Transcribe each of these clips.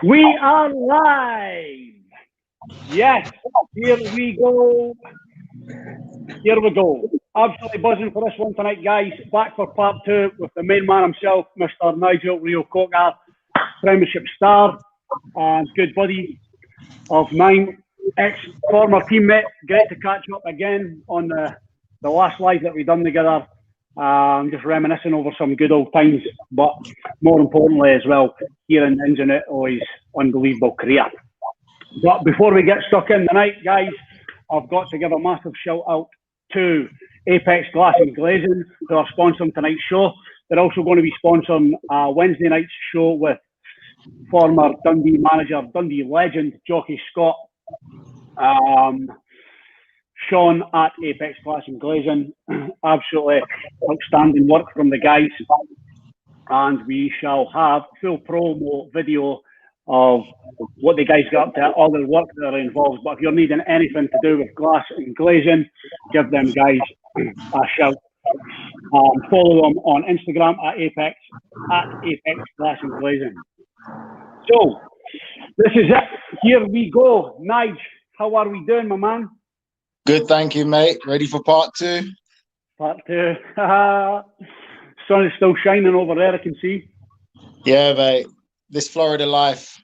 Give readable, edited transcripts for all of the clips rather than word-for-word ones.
We are live. Yes, here we go. Here we go. Absolutely buzzing for this one tonight, guys. Back for part two with the main man himself, Mr. Nigel Reo-Coker, Premiership star and good buddy of mine, ex-former teammate. Great to catch up again on the last live that we done together. Just reminiscing over some good old times, but more importantly as well, hearing the ins and outs of his unbelievable career. But before we get stuck in tonight, guys, I've got to give a massive shout out to Apex Glass and Glazing, who are sponsoring tonight's show. They're also going to be sponsoring Wednesday night's show with former Dundee manager, Dundee legend, Jockey Scott. Sean at Apex Glass and Glazing. Absolutely outstanding work from the guys. And we shall have full promo video of what the guys got up to, all the work that are involved. But if you're needing anything to do with glass and glazing, give them guys a shout. Follow them on Instagram at Apex Glass and Glazing. So, this is it. Here we go. Nige, how are we doing, my man? Good, thank you, mate. Ready for part two? Part two. Sun is still shining over there, I can see. Yeah, mate. This Florida life.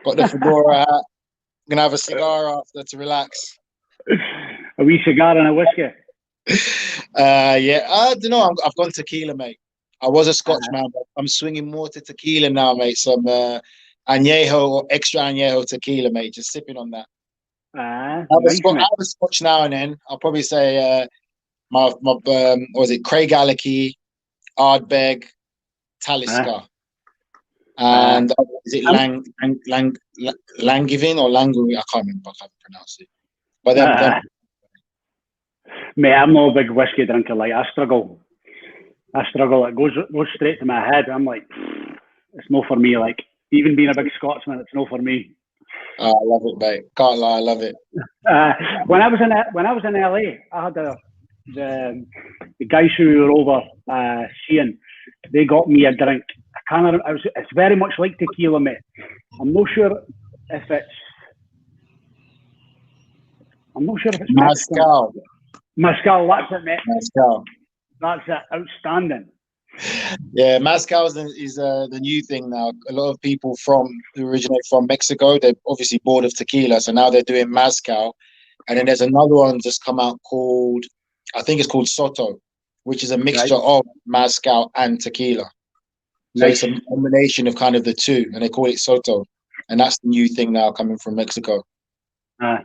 Got the fedora hat. Gonna have a cigar after to relax. A wee cigar and a whiskey. Yeah. I don't know. I've gone tequila, mate. I was a Scotch man, but I'm swinging more to tequila now, mate. Some añejo or extra añejo tequila, mate. Just sipping on that. I have a Scotch now and then. I'll probably say my what was it? Craig Alicky, Ardbeg, Talisker. And is it Langevin or Langui? I can't remember. I can't pronounce it. But then, mate, I'm not a big whiskey drinker. Like I struggle. It goes straight to my head. I'm like, it's not for me. Like even being a big Scotsman, it's not for me. Oh, I love it, mate. Can't lie, I love it. When I was in LA, I had the guys who were over seeing. They got me a drink. I can't remember. It's very much like tequila, mate. I'm not sure if it's Mezcal. Mezcal, that's it, mate. Mezcal. That's it. Outstanding. Yeah, mezcal is the new thing now. A lot of people who originate from Mexico, they're obviously bored of tequila, so now they're doing mezcal. And then there's another one just come out called, I think it's called Soto, which is a mixture of mezcal and tequila. So it's a combination of kind of the two, and they call it Soto. And that's the new thing now coming from Mexico. Nice,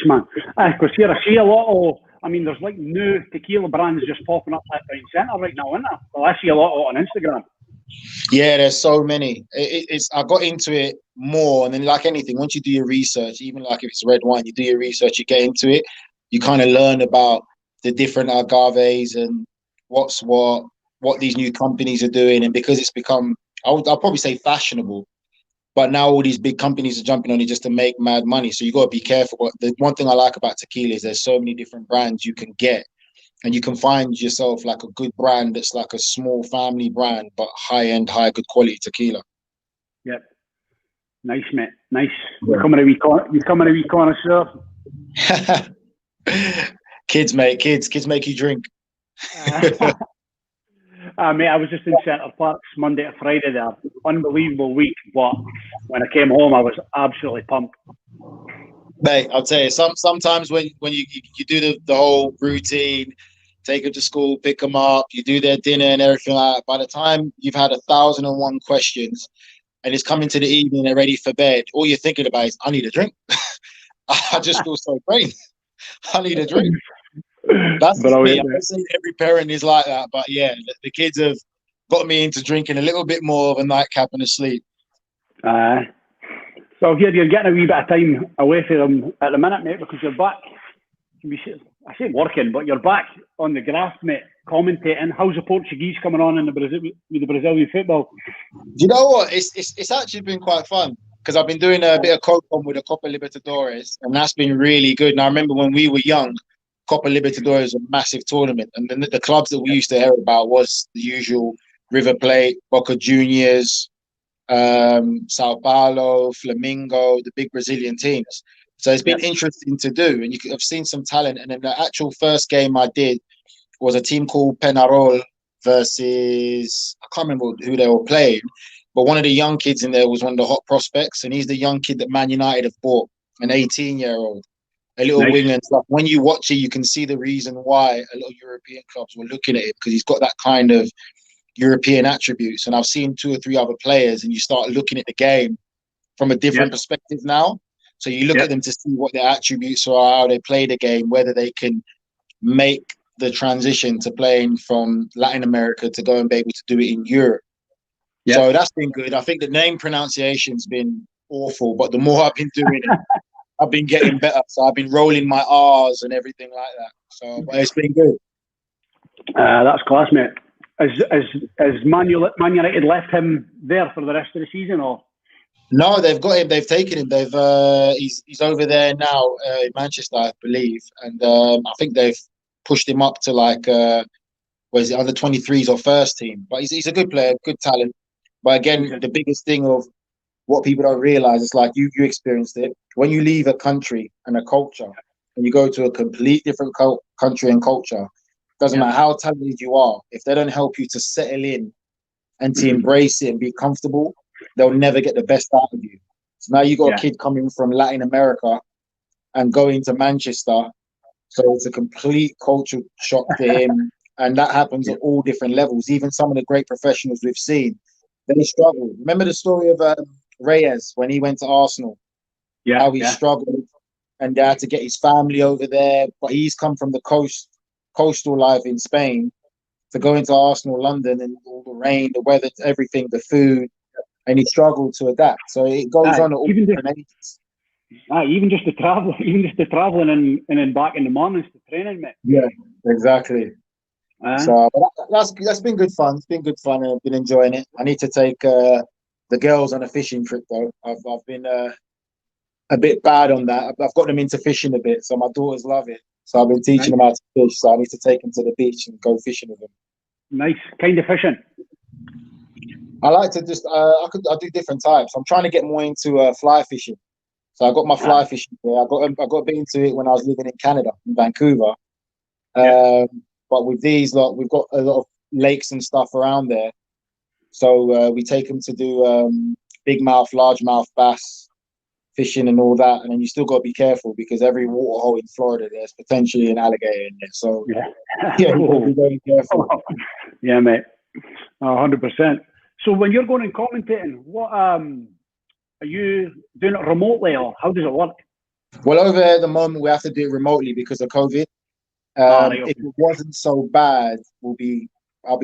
man. Because here I see a lot of, there's like new tequila brands just popping up left, right, and centre right now, isn't there? Well, I see a lot on Instagram. Yeah, there's so many. I got into it more, and then like anything, once you do your research, even like if it's red wine, you do your research, you get into it, you kind of learn about the different agaves and what's what these new companies are doing, and because it's become, I'll probably say fashionable. But now all these big companies are jumping on it just to make mad money. So you got to be careful. But the one thing I like about tequila is there's so many different brands you can get. And you can find yourself like a good brand that's like a small family brand, but high-end, good quality tequila. Yep. Nice, mate. Nice. Yeah. You're coming a wee connoisseur. Kids make you drink. Mate, I was just in Centre Parks Monday to Friday there. Unbelievable week, but when I came home, I was absolutely pumped. Mate, I'll tell you, sometimes when you do the whole routine, take them to school, pick them up, you do their dinner and everything like that, by the time you've had 1,001 questions and it's coming to the evening, they're ready for bed, all you're thinking about is, I need a drink. I just feel so great. I need a drink. That's me. I'm not saying every parent is like that, but yeah, the kids have got me into drinking a little bit more of a nightcap and a sleep. So here you're getting a wee bit of time away from them at the minute, mate, because you're back. I say working, but you're back on the graft, mate, commentating. How's the Portuguese coming on with the Brazilian football? Do you know what? It's actually been quite fun because I've been doing a bit of co-com with the Copa Libertadores, and that's been really good. And I remember when we were young, Copa Libertadores was a massive tournament, and then the clubs that we used to hear about was the usual River Plate, Boca Juniors, Sao Paulo, Flamengo, the big Brazilian teams. So it's been interesting to do, and I've seen some talent. And then the actual first game I did was a team called Penarol versus, I can't remember who they were playing, but one of the young kids in there was one of the hot prospects, and he's the young kid that Man United have bought, an 18-year-old, a little winger and stuff. When you watch it, you can see the reason why a lot of European clubs were looking at it, because he's got that kind of European attributes. And I've seen 2 or 3 other players, and you start looking at the game from a different perspective now. So you look at them to see what their attributes are, how they play the game, whether they can make the transition to playing from Latin America to go and be able to do it in Europe. So that's been good. I think the name pronunciation's been awful, but the more I've been doing it, I've been getting better. So I've been rolling my R's and everything like that. So but it's been good. That's class, mate. Has Man United left him there for the rest of the season, or? No, they've got him. They've taken him. He's over there now in Manchester, I believe, and I think they've pushed him up to like was it under 23s or first team. But he's a good player, good talent. But again, the biggest thing of what people don't realize is, like you experienced it, when you leave a country and a culture and you go to a complete different country and culture, doesn't matter how talented you are, if they don't help you to settle in and to embrace it and be comfortable, they'll never get the best out of you. So now you got a kid coming from Latin America and going to Manchester. So it's a complete culture shock to him. And that happens at all different levels. Even some of the great professionals we've seen, they struggle. Remember the story of Reyes when he went to Arsenal? How he struggled and they had to get his family over there. But he's come from the coastal life in Spain to go into Arsenal, London, and all the rain, the weather, everything, the food. And he struggled to adapt. So it goes on at all different ages. Even just the traveling and then back in the mornings to training, mate. Yeah, exactly. So but that's been good fun. It's been good fun, and I've been enjoying it. I need to take the girls on a fishing trip though. I've been a bit bad on that. I've got them into fishing a bit, so my daughters love it. So I've been teaching them how to fish. So I need to take them to the beach and go fishing with them. Nice kind of fishing. I like to just I do different types. I'm trying to get more into fly fishing. So I got my fly fishing there. I got a bit into it when I was living in Canada, in Vancouver. But with these we've got a lot of lakes and stuff around there. So we take them to do big mouth, large mouth bass fishing and all that. And then you still got to be careful because every waterhole in Florida, there's potentially an alligator in there. So you got to be very careful. Yeah, mate. 100%. So when you're going and commentating, what are you doing it remotely, or how does it work? Well, over at the moment, we have to do it remotely because of COVID. If it wasn't so bad, I'll be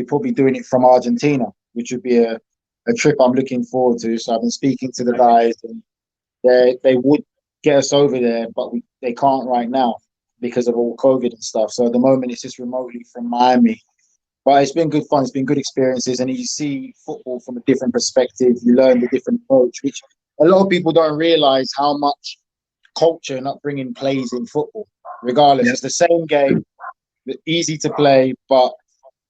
probably doing it from Argentina, which would be a trip I'm looking forward to. So I've been speaking to the guys, and they would get us over there, but they can't right now because of all COVID and stuff. So at the moment, it's just remotely from Miami. But it's been good fun. It's been good experiences, and you see football from a different perspective. You learn the different approach, which a lot of people don't realize how much culture and upbringing plays in football. Regardless, it's the same game, easy to play, but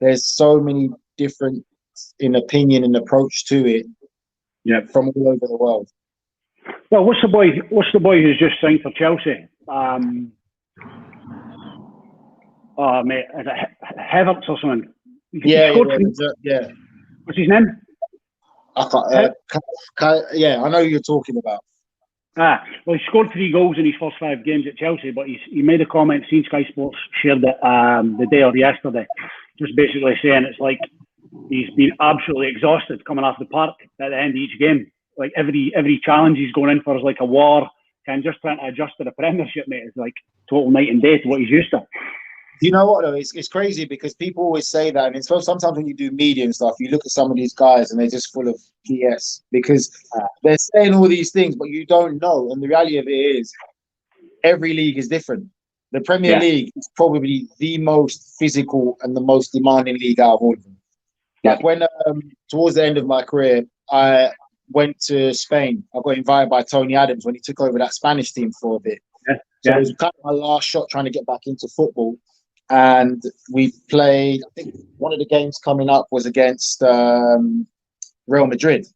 there's so many different in opinion and approach to it. From all over the world. Well, what's the boy who's just signed for Chelsea? Oh, mate, is it Havertz or something? Yeah. What's his name? I know who you're talking about. Well, he scored 3 goals in his first 5 games at Chelsea, but he made a comment, seen Sky Sports shared it the day or yesterday, just basically saying it's like he's been absolutely exhausted coming off the park at the end of each game. Like every challenge he's going in for is like a war, and just trying to adjust to the Premiership, mate. It's like total night and day to what he's used to. You know what though? It's crazy because people always say that, and sometimes when you do media and stuff, you look at some of these guys and they're just full of BS because they're saying all these things, but you don't know. And the reality of it is, every league is different. The Premier League is probably the most physical and the most demanding league out of all of them. Like when towards the end of my career, I went to Spain. I got invited by Tony Adams when he took over that Spanish team for a bit. So it was kind of my last shot trying to get back into football. And we played, I think one of the games coming up was against Real Madrid.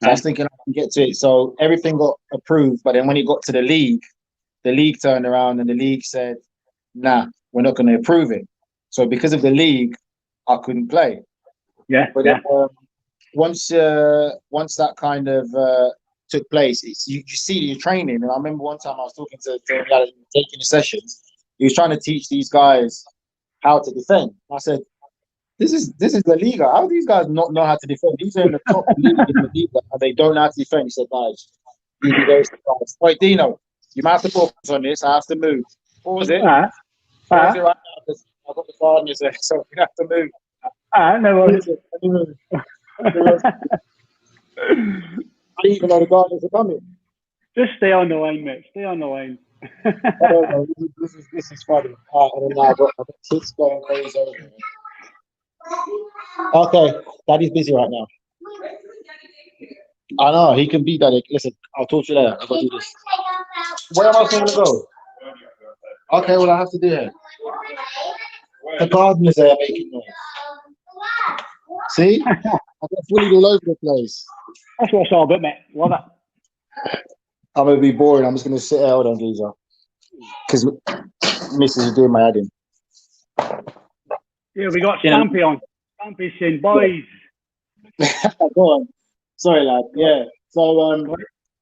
So I was thinking I can get to it. So everything got approved, but then when it got to the league turned around and the league said, "Nah, we're not going to approve it." So because of the league, I couldn't play. Yeah, But yeah. then, once that kind of took place, you see your training. And I remember one time I was talking to a guy taking the sessions. He was trying to teach these guys how to defend. I said, This is La Liga. How do these guys not know how to defend? These are in the top league in the Liga, and they don't know how to defend. He said, guys, you'd be very surprised. Wait, Dino, you might have to focus on this. I have to move. What was it? Pause it right now because I've got the gardeners there, so we have to move. No, I didn't even know the gardeners were coming. just stay on the line, mate. Stay on the line. This is funny. And then I've got kids going crazy over here. Okay, Daddy's busy right now. I know, he can be Daddy. Listen, I'll talk to you later. I've got to do this. Where am I going to go? Okay, well, I have to do it. The gardeners there making noise. See? I got bullied all over the place. That's what it's all about, mate. Love it. I'm going to be boring. I'm just going to sit out on Geezer. Because Mrs. is doing my head in. Yeah, we got Stampy on. Stampy saying, boys. Go on. Sorry, lad. Yeah. So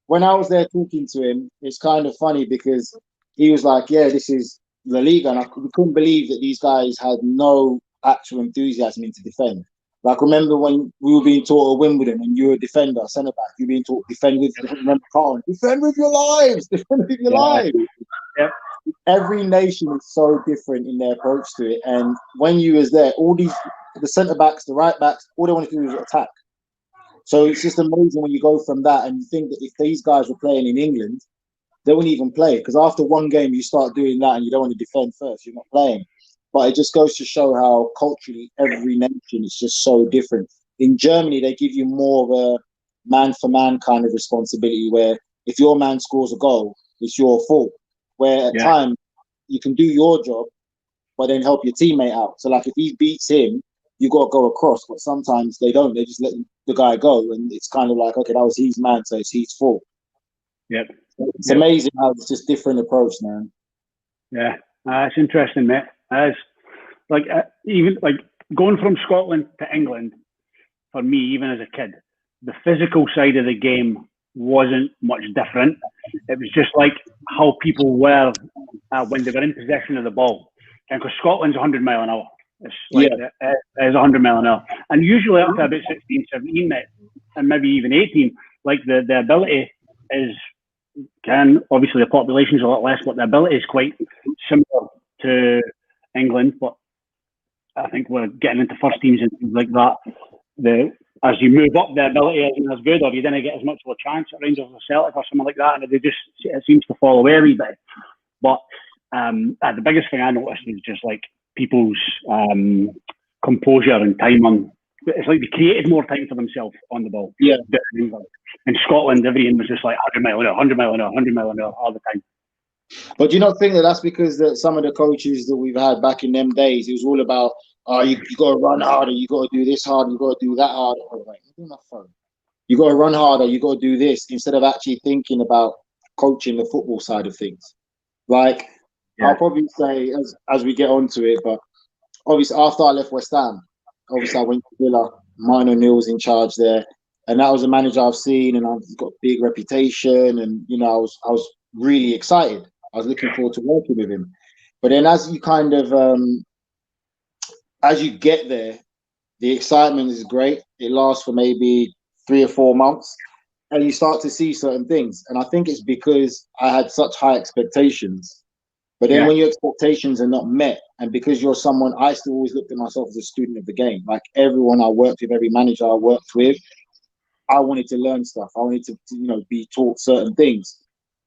when I was there talking to him, it's kind of funny because he was like, yeah, this is La Liga. And we couldn't believe that these guys had no actual enthusiasm into defend. Like, remember when we were being taught at Wimbledon and you were a defender, centre back, you were being taught defend with, remember Carlton, defend with your lives, defend with your lives. Yep. Every nation is so different in their approach to it. And when you was there, the centre backs, the right backs, all they wanted to do was attack. So it's just amazing when you go from that and you think that if these guys were playing in England, they wouldn't even play. Because after one game, you start doing that and you don't want to defend first. You're not playing. But it just goes to show how culturally every nation is just so different. In Germany, they give you more of a man-for-man kind of responsibility where if your man scores a goal, it's your fault. Where at times you can do your job, but then help your teammate out. So like if he beats him, you got to go across. But sometimes they don't. They just let the guy go. And it's kind of like, okay, that was his man, so it's his fault. Yep. It's amazing how it's just different approach, man. Yeah, it's interesting, mate. It's like even like going from Scotland to England for me, even as a kid, the physical side of the game wasn't much different. It was just like how people were when they were in possession of the ball. And because Scotland's 100 mile an hour, it's like it's 100 mile an hour, and usually up to about 16, 17, mate, and maybe even 18, like the ability is. Obviously the population's a lot less, but the ability is quite similar to England. But I think we're getting into first teams and things like that. As you move up, the ability isn't as good, or you didn't get as much of a chance at Rangers or Celtic or something like that, and it seems to fall away a wee bit. But the biggest thing I noticed was just like people's composure and time on. It's like they created more time for themselves on the ball. Yeah. In Scotland, everything was just like 100 mile an hour, 100 mile an hour, 100 mile an hour all the time. But do you not think that that's because some of the coaches that we've had back in them days, it was all about, you got to run harder, you got to do this harder, you got to do that harder. You got to run harder, you got to do this, instead of actually thinking about coaching the football side of things. Like, I'll probably say, as we get onto it, but obviously after I left West Ham, obviously I went to Villa, Martin Oneil was in charge there. And that was a manager I've seen, and I've got a big reputation. And I was really excited. I was looking forward to working with him. But then, as you kind of as you get there, the excitement is great. It lasts for maybe 3 or 4 months, and you start to see certain things. And I think it's because I had such high expectations. But then, when your expectations are not met, and because you're someone, I still always looked at myself as a student of the game. Like everyone I worked with, every manager I worked with, I wanted to learn stuff. I wanted to be taught certain things.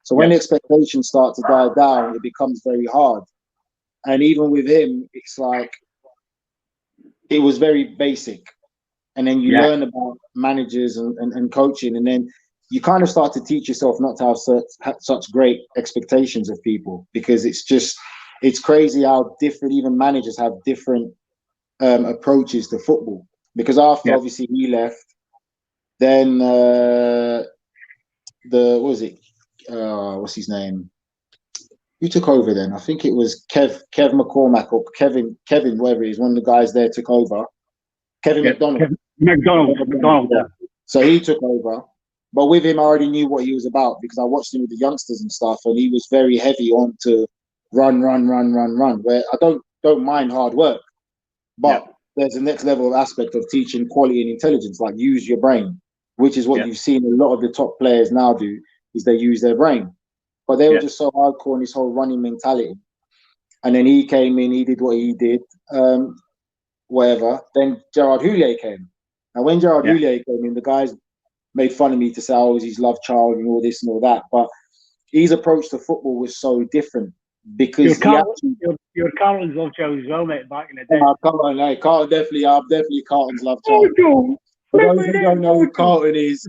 So when the expectations start to die down, it becomes very hard. And even with him, it's like it was very basic. And then you learn about managers and coaching, and then you kind of start to teach yourself not to have such great expectations of people, because it's crazy how different even managers have different approaches to football. Because after obviously he left, Then what was it? What's his name? Who took over then? I think it was Kev McCormack or Kevin, whatever it is. One of the guys there took over. Kevin McDonald. McDonald. Yeah. So he took over. But with him, I already knew what he was about because I watched him with the youngsters and stuff, and he was very heavy on to run. Where I don't mind hard work, but there's a next level of aspect of teaching quality and intelligence, like use your brain, which is what you've seen a lot of the top players now do, is they use their brain. But they were just so hardcore in this whole running mentality. And then he came in, he did what he did, whatever. Then Gerard Houllier came. And when Gerard Houllier came in, the guys made fun of me to say I was his love child and all this and all that. But his approach to football was so different because your Carlton's love child as well, mate, back in the day. Carlton definitely, I'm definitely Carlton's love child. For those who don't know who Carlton is,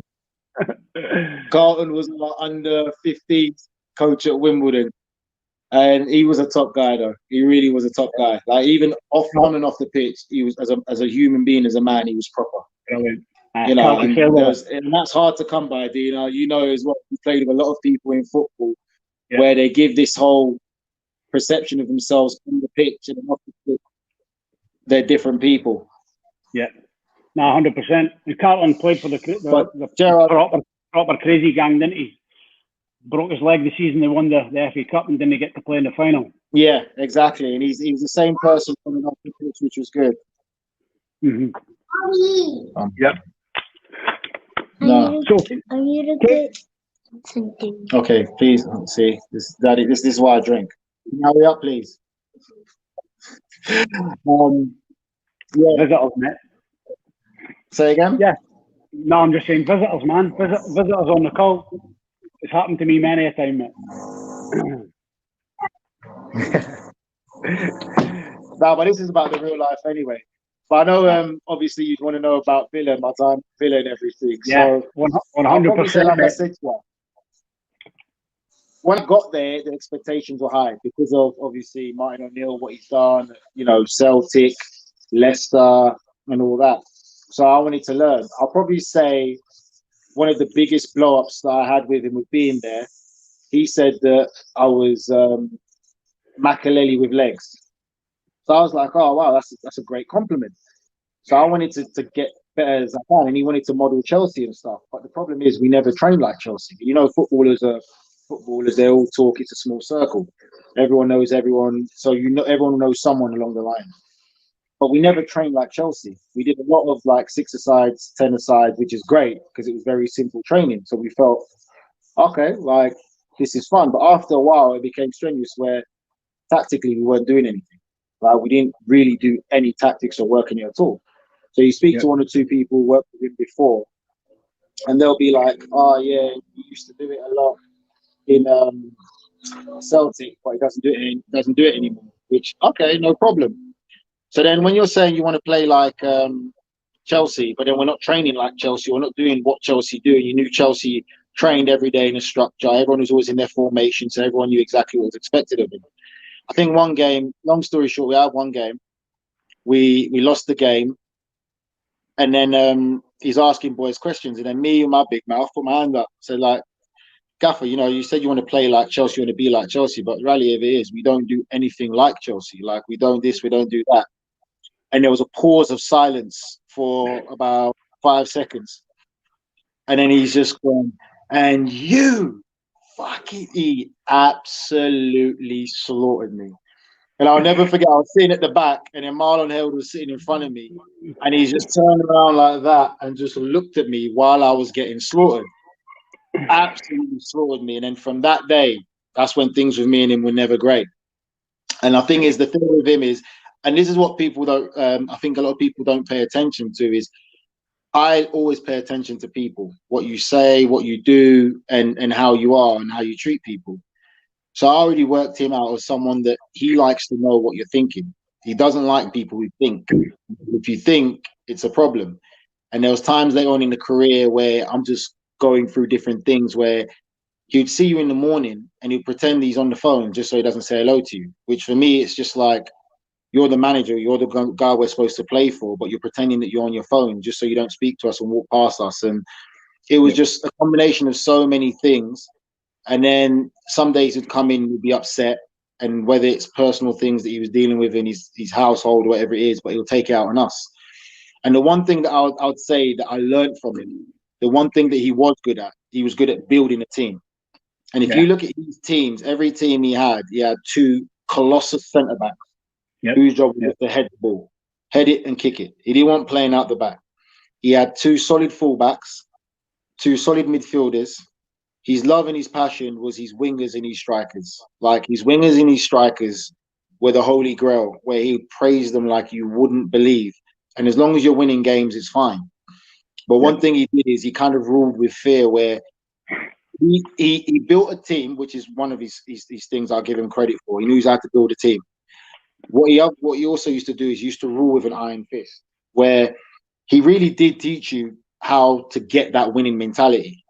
Carlton was our under 15s coach at Wimbledon. And he was a top guy, though. He really was a top guy. Like, even on and off the pitch, he was, as a human being, as a man, he was proper. Brilliant. And that's hard to come by, do you know? You know as well, we played with a lot of people in football where they give this whole perception of themselves on the pitch and off the pitch. They're different people. Yeah. No, 100%. And Carlton played for the proper crazy gang, didn't he? Broke his leg the season they won the FA Cup and didn't get to play in the final. Yeah, exactly. And he was the same person coming off the pitch, which was good. No. I need to get something. Okay, please. See, Daddy, this is why I drink. Hurry up, please. Visitors, mate. Say again? Yeah. No, I'm just saying visitors, man. Visitors on the call. It's happened to me many a time, mate. No, but this is about the real life anyway. But I know, obviously, you'd want to know about Villa, my time, Villa and everything. Yeah, so 100%. Like I said, when I got there, the expectations were high because of, obviously, Martin Oneil, what he's done, Celtic, Leicester, and all that. So I wanted to learn. I'll probably say one of the biggest blow-ups that I had with him with being there, he said that I was Makelele with legs. So I was like, oh, wow, that's a great compliment. So I wanted to get better as I can, and he wanted to model Chelsea and stuff. But the problem is we never trained like Chelsea. Footballers, they all talk, it's a small circle. Everyone knows everyone, so everyone knows someone along the line. But we never trained like Chelsea. We did a lot of like 6-a-sides, 10-a-sides, which is great because it was very simple training. So we felt, okay, like this is fun. But after a while, it became strenuous where tactically we weren't doing anything. Like we didn't really do any tactics or work in it at all. So you speak to one or two people who worked with him before, and they'll be like, oh yeah, you used to do it a lot in Celtic, but he doesn't do it anymore. Which, okay, no problem. So then when you're saying you want to play like Chelsea, but then we're not training like Chelsea, we're not doing what Chelsea do, and you knew Chelsea trained every day in a structure, everyone was always in their formation, so everyone knew exactly what was expected of them. I think one game, long story short, we had one game, we lost the game, and then he's asking boys questions, and then me and my big mouth put my hand up, said like, Gaffer, you said you want to play like Chelsea, you want to be like Chelsea, but really if it is, we don't do anything like Chelsea. Like we don't this, we don't do that. And there was a pause of silence for about 5 seconds. And then he's just gone, and he absolutely slaughtered me. And I'll never forget, I was sitting at the back, and then Martin Oneill was sitting in front of me, and he just turned around like that and just looked at me while I was getting slaughtered. Absolutely slaughtered me. And then from that day, that's when things with me and him were never great. And the thing with him is, and this is what people don't, I think a lot of people don't pay attention to, is I always pay attention to people, what you say, what you do, and how you are and how you treat people. So I already worked him out as someone that he likes to know what you're thinking. He doesn't like people who think. If you think, it's a problem. And there was times later on in the career where I'm just going through different things where he'd see you in the morning and he'd pretend he's on the phone just so he doesn't say hello to you, which for me, it's just like, you're the manager, you're the guy we're supposed to play for, but you're pretending that you're on your phone just so you don't speak to us and walk past us. And it was just a combination of so many things. And then some days he'd come in, he'd be upset, and whether it's personal things that he was dealing with in his household or whatever it is, but he'll take it out on us. And the one thing that I would say that I learned from him, the one thing that he was good at building a team. And if you look at his teams, every team he had two colossal centre backs whose job was to head the ball, head it and kick it. He didn't want playing out the back. He had two solid fullbacks, two solid midfielders. His love and his passion was his wingers and his strikers. Like, his wingers and his strikers were the holy grail, where he praised them like you wouldn't believe. And as long as you're winning games, it's fine. But one thing he did is he kind of ruled with fear, where he built a team, which is one of his things I'll give him credit for. He knew how to build a team. What he also used to do is used to rule with an iron fist, where he really did teach you how to get that winning mentality.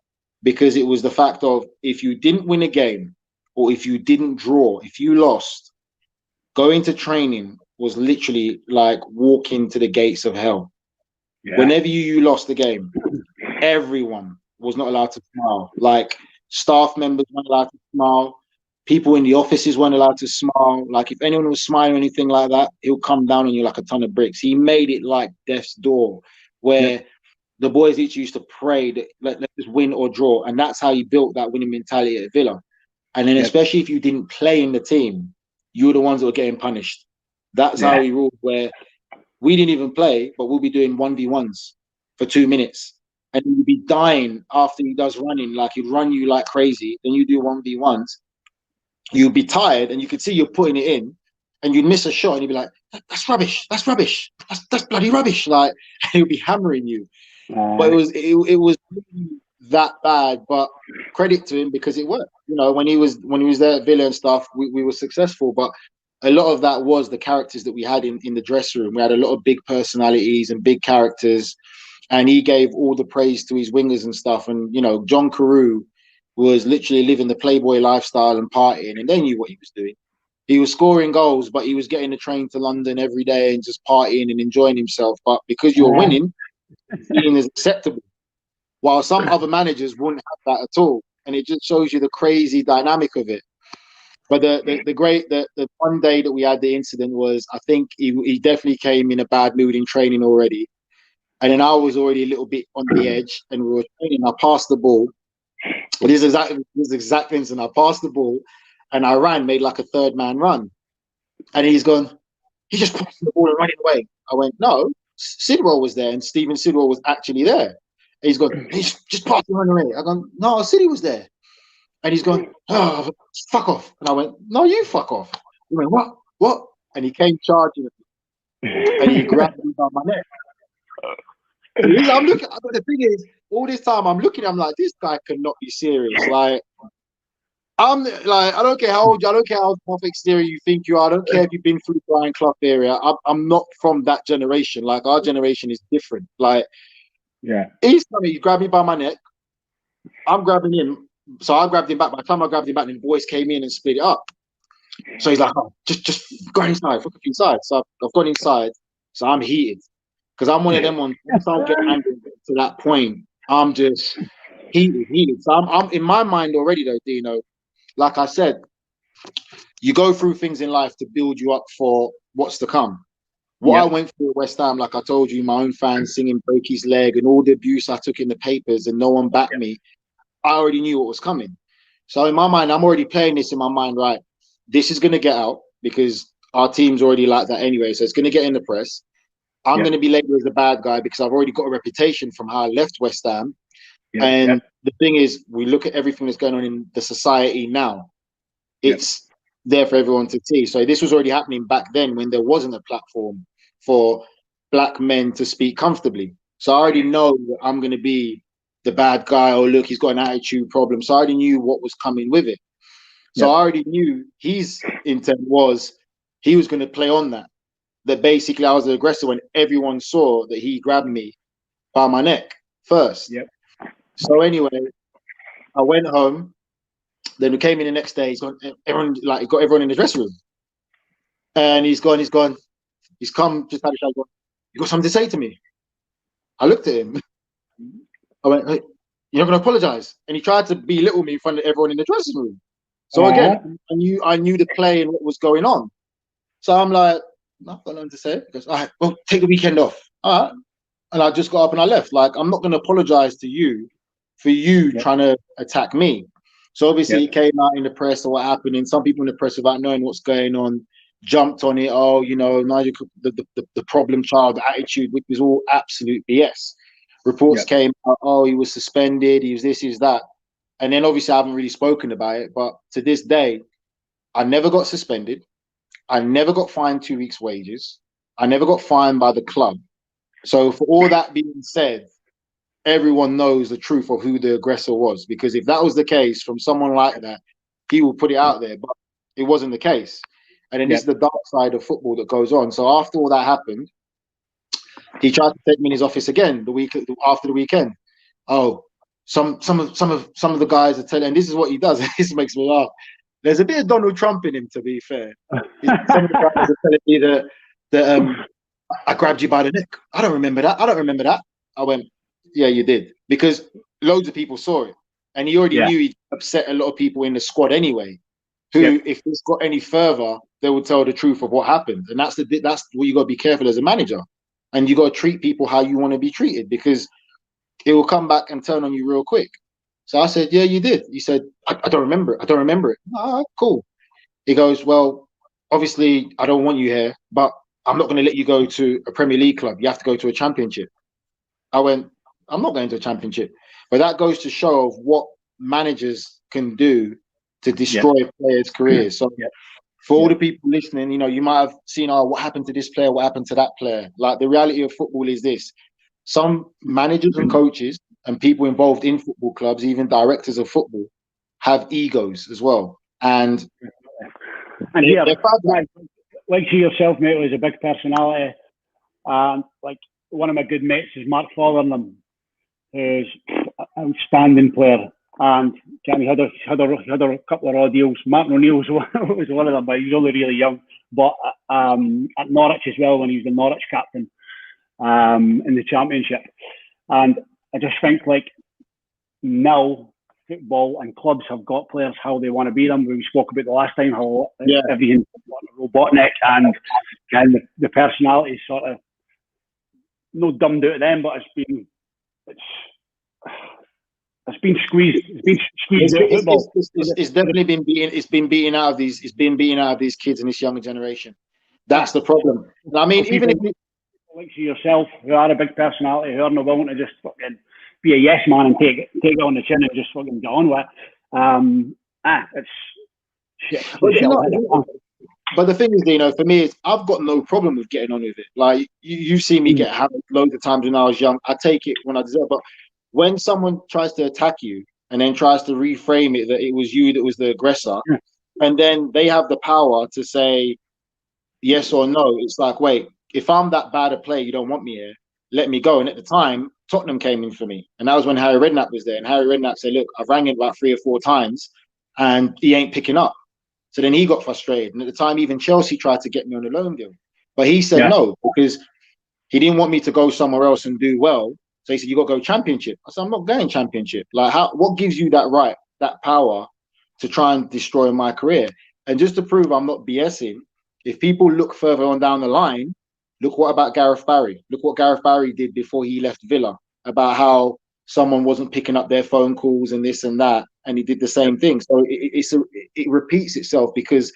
Because it was the fact of, if you didn't win a game, or if you didn't draw, if you lost, going to training was literally like walking to the gates of hell. Whenever you lost the game, everyone was not allowed to smile. Like, staff members weren't allowed to smile. People in the offices weren't allowed to smile. Like, if anyone was smiling or anything like that, he'll come down on you like a ton of bricks. He made it like death's door, where the boys each used to pray that let's win or draw. And that's how he built that winning mentality at Villa. And then especially if you didn't play in the team, you were the ones that were getting punished. That's how he ruled, where we didn't even play, but we'll be doing 1v1s for 2 minutes. And you'd be dying after he does running. Like, he'd run you like crazy. Then you do 1v1s. You'd be tired, and you could see you're putting it in, and you'd miss a shot, and you'd be like, that's rubbish. That's rubbish. That's bloody rubbish. Like, he'll be hammering you. But it was really that bad. But credit to him, because it worked. You know, when he was there at Villa and stuff, we were successful. But a lot of that was the characters that we had in the dressing room. We had a lot of big personalities and big characters, and he gave all the praise to his wingers and stuff. And, you know, John Carew was literally living the Playboy lifestyle and partying, and they knew what he was doing. He was scoring goals, but he was getting the train to London every day and just partying and enjoying himself. But because you're winning, being is acceptable, while some other managers wouldn't have that at all. And it just shows you the crazy dynamic of it. But the one day that we had the incident was, I think he definitely came in a bad mood in training already. And then I was already a little bit on the edge, and we were training. I passed the ball. This exact incident. I passed the ball and I made like a third man run. And he just passed the ball and running away. I went, no, Sidwell was there, and Stephen Sidwell was actually there. And he's just passed and running away. I go, no, Siddy was there. And he's going, oh, fuck off. And I went, no, you fuck off. He went, what? And he came charging at me. And he grabbed me by my neck. I'm looking, but the thing is, all this time I'm looking, I'm like, this guy cannot be serious. Like, I don't care how old you, I don't care how tough exterior you think you are, I don't care if you've been through the Brian Clough area. I'm not from that generation. Like, our generation is different. Like, he's coming, he grabbed me by my neck. I'm grabbing him. So I grabbed him back. By the time I grabbed him back, the boys came in and split it up. So he's like, oh, just go inside, fuck inside. So I've gone inside. So I'm heated. Because I'm one of them ones, once I get angry to that point, I'm just heated. So I'm in my mind already, though, Dino, like I said, you go through things in life to build you up for what's to come. What I went through at West Ham, like I told you, my own fans singing break his leg and all the abuse I took in the papers and no one backed me, I already knew what was coming. So in my mind, I'm already playing this in my mind, right? This is going to get out because our team's already like that anyway. So it's going to get in the press. I'm going to be labeled as the bad guy because I've already got a reputation from how I left West Ham. The thing is, we look at everything that's going on in the society now. It's there for everyone to see. So this was already happening back then when there wasn't a platform for black men to speak comfortably. So I already know that I'm going to be the bad guy, or look, he's got an attitude problem. So I already knew what was coming with it. So I already knew his intent was he was going to play on that. That basically I was the aggressor when everyone saw that he grabbed me by my neck first. So anyway, I went home. Then we came in the next day. He got everyone in the dressing room, and he's gone. He's come, just had a shower. You got something to say to me? I looked at him. I went, hey, you're not going to apologize. And he tried to belittle me in front of everyone in the dressing room. So again, I knew the play and what was going on. So I'm like, no, I've got nothing to say. He goes, all right, well, take the weekend off. All right. And I just got up and I left. Like, I'm not going to apologize to you for you trying to attack me. So obviously it came out in the press or what happened. And some people in the press, without knowing what's going on, jumped on it. Oh, you know, Nigel, the problem child, the attitude, which was all absolute BS. Reports came out, oh, he was suspended, he was this, he was that. And then obviously I haven't really spoken about it. But to this day, I never got suspended. I never got fined 2 weeks' wages. I never got fined by the club. So for all that being said, everyone knows the truth of who the aggressor was. Because if that was the case from someone like that, he will put it out there. But it wasn't the case. And then this is the dark side of football that goes on. So after all that happened, he tried to take me in his office again the week after the weekend. Oh, some of the guys are telling, and this is what he does. This makes me laugh. There's a bit of Donald Trump in him, to be fair. Some of the guys are telling me that I grabbed you by the neck. I don't remember that. I went, yeah, you did, because loads of people saw it, and he already knew he'd upset a lot of people in the squad anyway. Who, if this got any further, they would tell the truth of what happened, and that's what you got to be careful as a manager. And you got to treat people how you want to be treated, because it will come back and turn on you real quick. So I said, yeah, you did. He said, I don't remember it. I don't remember it. Ah, cool. He goes, well, obviously, I don't want you here, but I'm not going to let you go to a Premier League club. You have to go to a championship. I went, I'm not going to a championship. But that goes to show of what managers can do to destroy players' careers. So for all the people listening, you know, you might have seen, oh, what happened to this player? What happened to that player? Like, the reality of football is this. Some managers and coaches and people involved in football clubs, even directors of football, have egos as well. And yeah, like to yourself, mate, was a big personality. Like, one of my good mates is Mark Fotheringham, who's an outstanding player. And he had a couple of ordeals. Martin Oneil was one of them, but he was only really young. But at Norwich as well, when he was the Norwich captain in the Championship. And I just think, like, now football and clubs have got players how they want to be them. We spoke about the last time how everything's robotic, and the personality is sort of no dumbed out of them, but it's been squeezed. It's been squeezed out of football. It's definitely been beaten. It's been beaten out of these. It's been beaten out of these kids in this younger generation. That's the problem. I mean, even if like yourself, who are a big personality, who are not willing to just fucking be a yes man and take it on the chin and just fucking get on with it. It's shit. But the thing is, you know, for me, is I've got no problem with getting on with it. Like, you see me get hammered loads of times when I was young. I take it when I deserve. But when someone tries to attack you and then tries to reframe it that it was you that was the aggressor, and then they have the power to say yes or no, it's like, wait, if I'm that bad a player, you don't want me here, let me go. And at the time, Tottenham came in for me. And that was when Harry Redknapp was there. And Harry Redknapp said, look, I've rang him about 3 or 4 times and he ain't picking up. So then he got frustrated. And at the time, even Chelsea tried to get me on a loan deal. But he said no, because he didn't want me to go somewhere else and do well. So he said, you got to go Championship. I said, I'm not going Championship. Like, what gives you that right, that power to try and destroy my career? And just to prove I'm not BSing, if people look further on down the line, look what about Gareth Barry. Look what Gareth Barry did before he left Villa, about how someone wasn't picking up their phone calls and this and that, and he did the same thing. So it repeats itself, because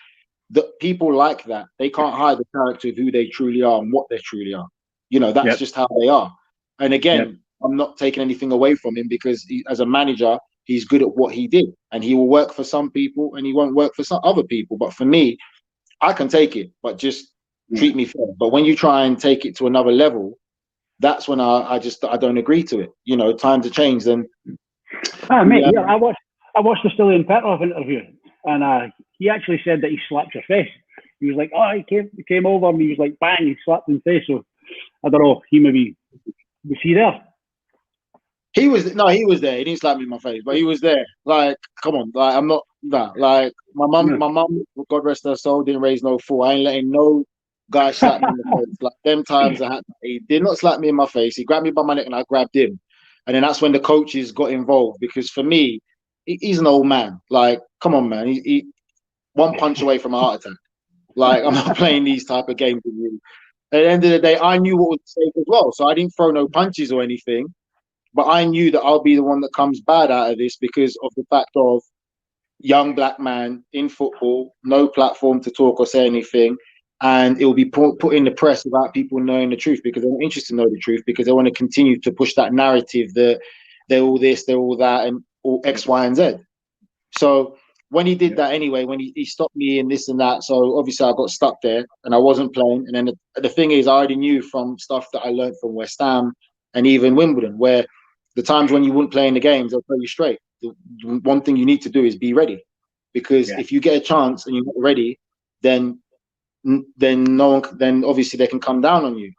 the people like that, they can't hide the character of who they truly are and what they truly are. You know, that's just how they are. And again, I'm not taking anything away from him, because as a manager, he's good at what he did, and he will work for some people and he won't work for some other people. But for me, I can take it, but just treat me fair. But when you try and take it to another level, that's when I don't agree to it. You know, times have changed. And I watched the Stillian Petrov interview, and he actually said that he slapped your face. He was like, oh, he came over and he was like, bang, he slapped him face. So I don't know, was he there? He was there. He didn't slap me in my face, but he was there. Like, come on, like, I'm not that. Like, my mum, God rest her soul, didn't raise no fool. I ain't letting no guy slapped me in the face. Like them times he did not slap me in my face. He grabbed me by my neck and I grabbed him. And then that's when the coaches got involved, because for me, he's an old man. Like, come on, man. He one punch away from a heart attack. Like, I'm not playing these type of games with you. At the end of the day, I knew what was safe as well. So I didn't throw no punches or anything. But I knew that I'll be the one that comes bad out of this because of the fact of young black man in football, no platform to talk or say anything. And it will be put in the press without people knowing the truth, because they're not interested to know the truth, because they want to continue to push that narrative that they're all this, they're all that, and all X, Y, and Z. So when he did that anyway, when he stopped me and this and that, so obviously I got stuck there and I wasn't playing. And then the thing is, I already knew from stuff that I learned from West Ham and even Wimbledon, where the times when you wouldn't play in the games, they'll tell you straight. The one thing you need to do is be ready, because if you get a chance and you're not ready, then obviously they can come down on you.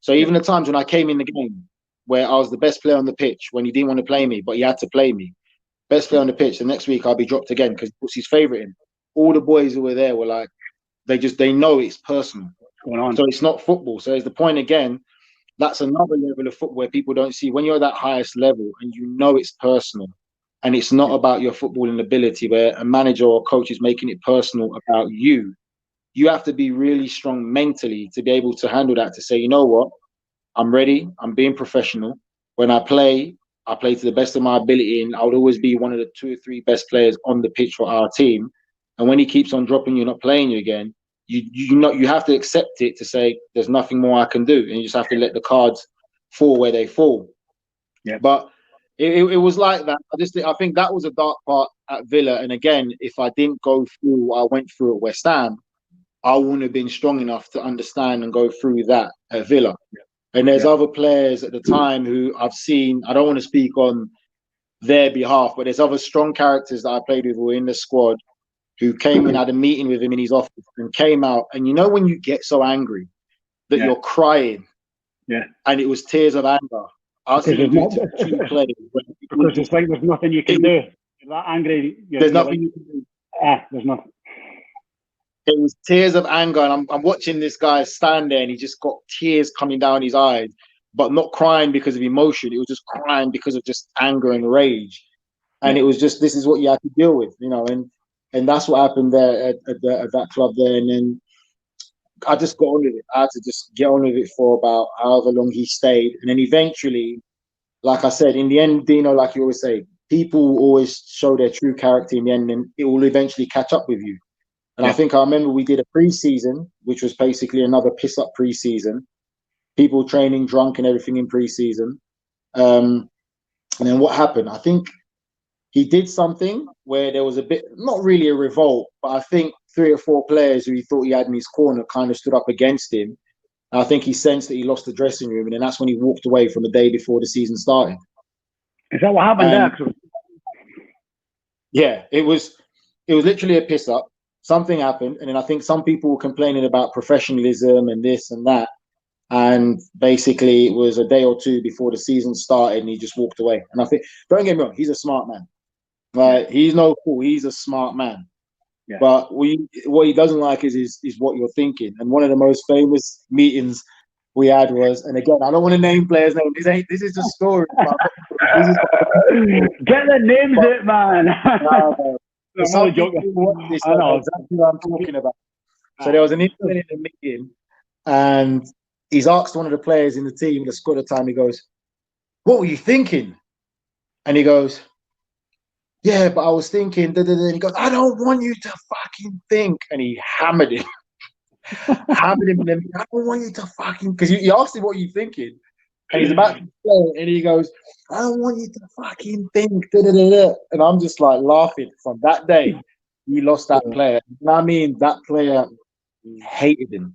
So even the times when I came in the game where I was the best player on the pitch, when he didn't want to play me, but he had to play me, best player on the pitch, the next week I'll be dropped again because he puts his favourite in. All the boys who were there were like, they know it's personal. Going on. So it's not football. So it's the point again, that's another level of football where people don't see. When you're at that highest level and you know it's personal, and it's not about your footballing ability, where a manager or coach is making it personal about you, you have to be really strong mentally to be able to handle that, to say, you know what, I'm ready, I'm being professional. When I play to the best of my ability, and I would always be one of the 2 or 3 best players on the pitch for our team. And when he keeps on dropping you, not playing you again, you have to accept it, to say there's nothing more I can do, and you just have to let the cards fall where they fall. Yeah. But it was like that. I think that was a dark part at Villa. And again, if I didn't go through what I went through at West Ham, I wouldn't have been strong enough to understand and go through that at Villa. Yeah. And there's other players at the time who I've seen, I don't want to speak on their behalf, but there's other strong characters that I played with who were in the squad who came in, had a meeting with him in his office and came out. And you know when you get so angry that you're crying, and it was tears of anger. I've seen him do to 2 players. Because it's like there's nothing you can do. You're that angry. There's nothing you can do. There's nothing. It was tears of anger, and I'm watching this guy stand there, and he just got tears coming down his eyes, but not crying because of emotion. It was just crying because of just anger and rage. And it was just, this is what you have to deal with, you know. And that's what happened there at that club there. And then I just got on with it. I had to just get on with it for about however long he stayed. And then eventually, like I said, in the end, Dino, like you always say, people always show their true character in the end, and it will eventually catch up with you. And I think I remember we did a pre-season, which was basically another piss-up pre-season. People training drunk and everything in pre-season. And then what happened? I think he did something where there was a bit, not really a revolt, but I think 3 or 4 players who he thought he had in his corner kind of stood up against him. And I think he sensed that he lost the dressing room, and then that's when he walked away from the day before the season started. Is that what happened there? Yeah, it was literally a piss-up. Something happened, and then I think some people were complaining about professionalism and this and that. And basically, it was a day or 2 before the season started, and he just walked away. And I think, don't get me wrong, he's a smart man. Like, he's no fool. He's a smart man. Yeah. But what he doesn't like is what you're thinking. And one of the most famous meetings we had was, and again, I don't want to name players' names. This is just story. Get the names out, man. I'm only joking. I know exactly what I'm talking about. So there was an incident in the meeting, and he's asked one of the players in the team, the squad at the time, he goes, "What were you thinking?" And he goes, "Yeah, but I was thinking, da, da, da." And he goes, "I don't want you to fucking think." And he hammered him. Hammered him. And I don't want you to fucking, because he asked him, "What are you thinking?" And he's about to play, and he goes, "I don't want you to fucking think, da, da, da, da." And I'm just like laughing. From that day, he lost that player. And I mean, that player hated him.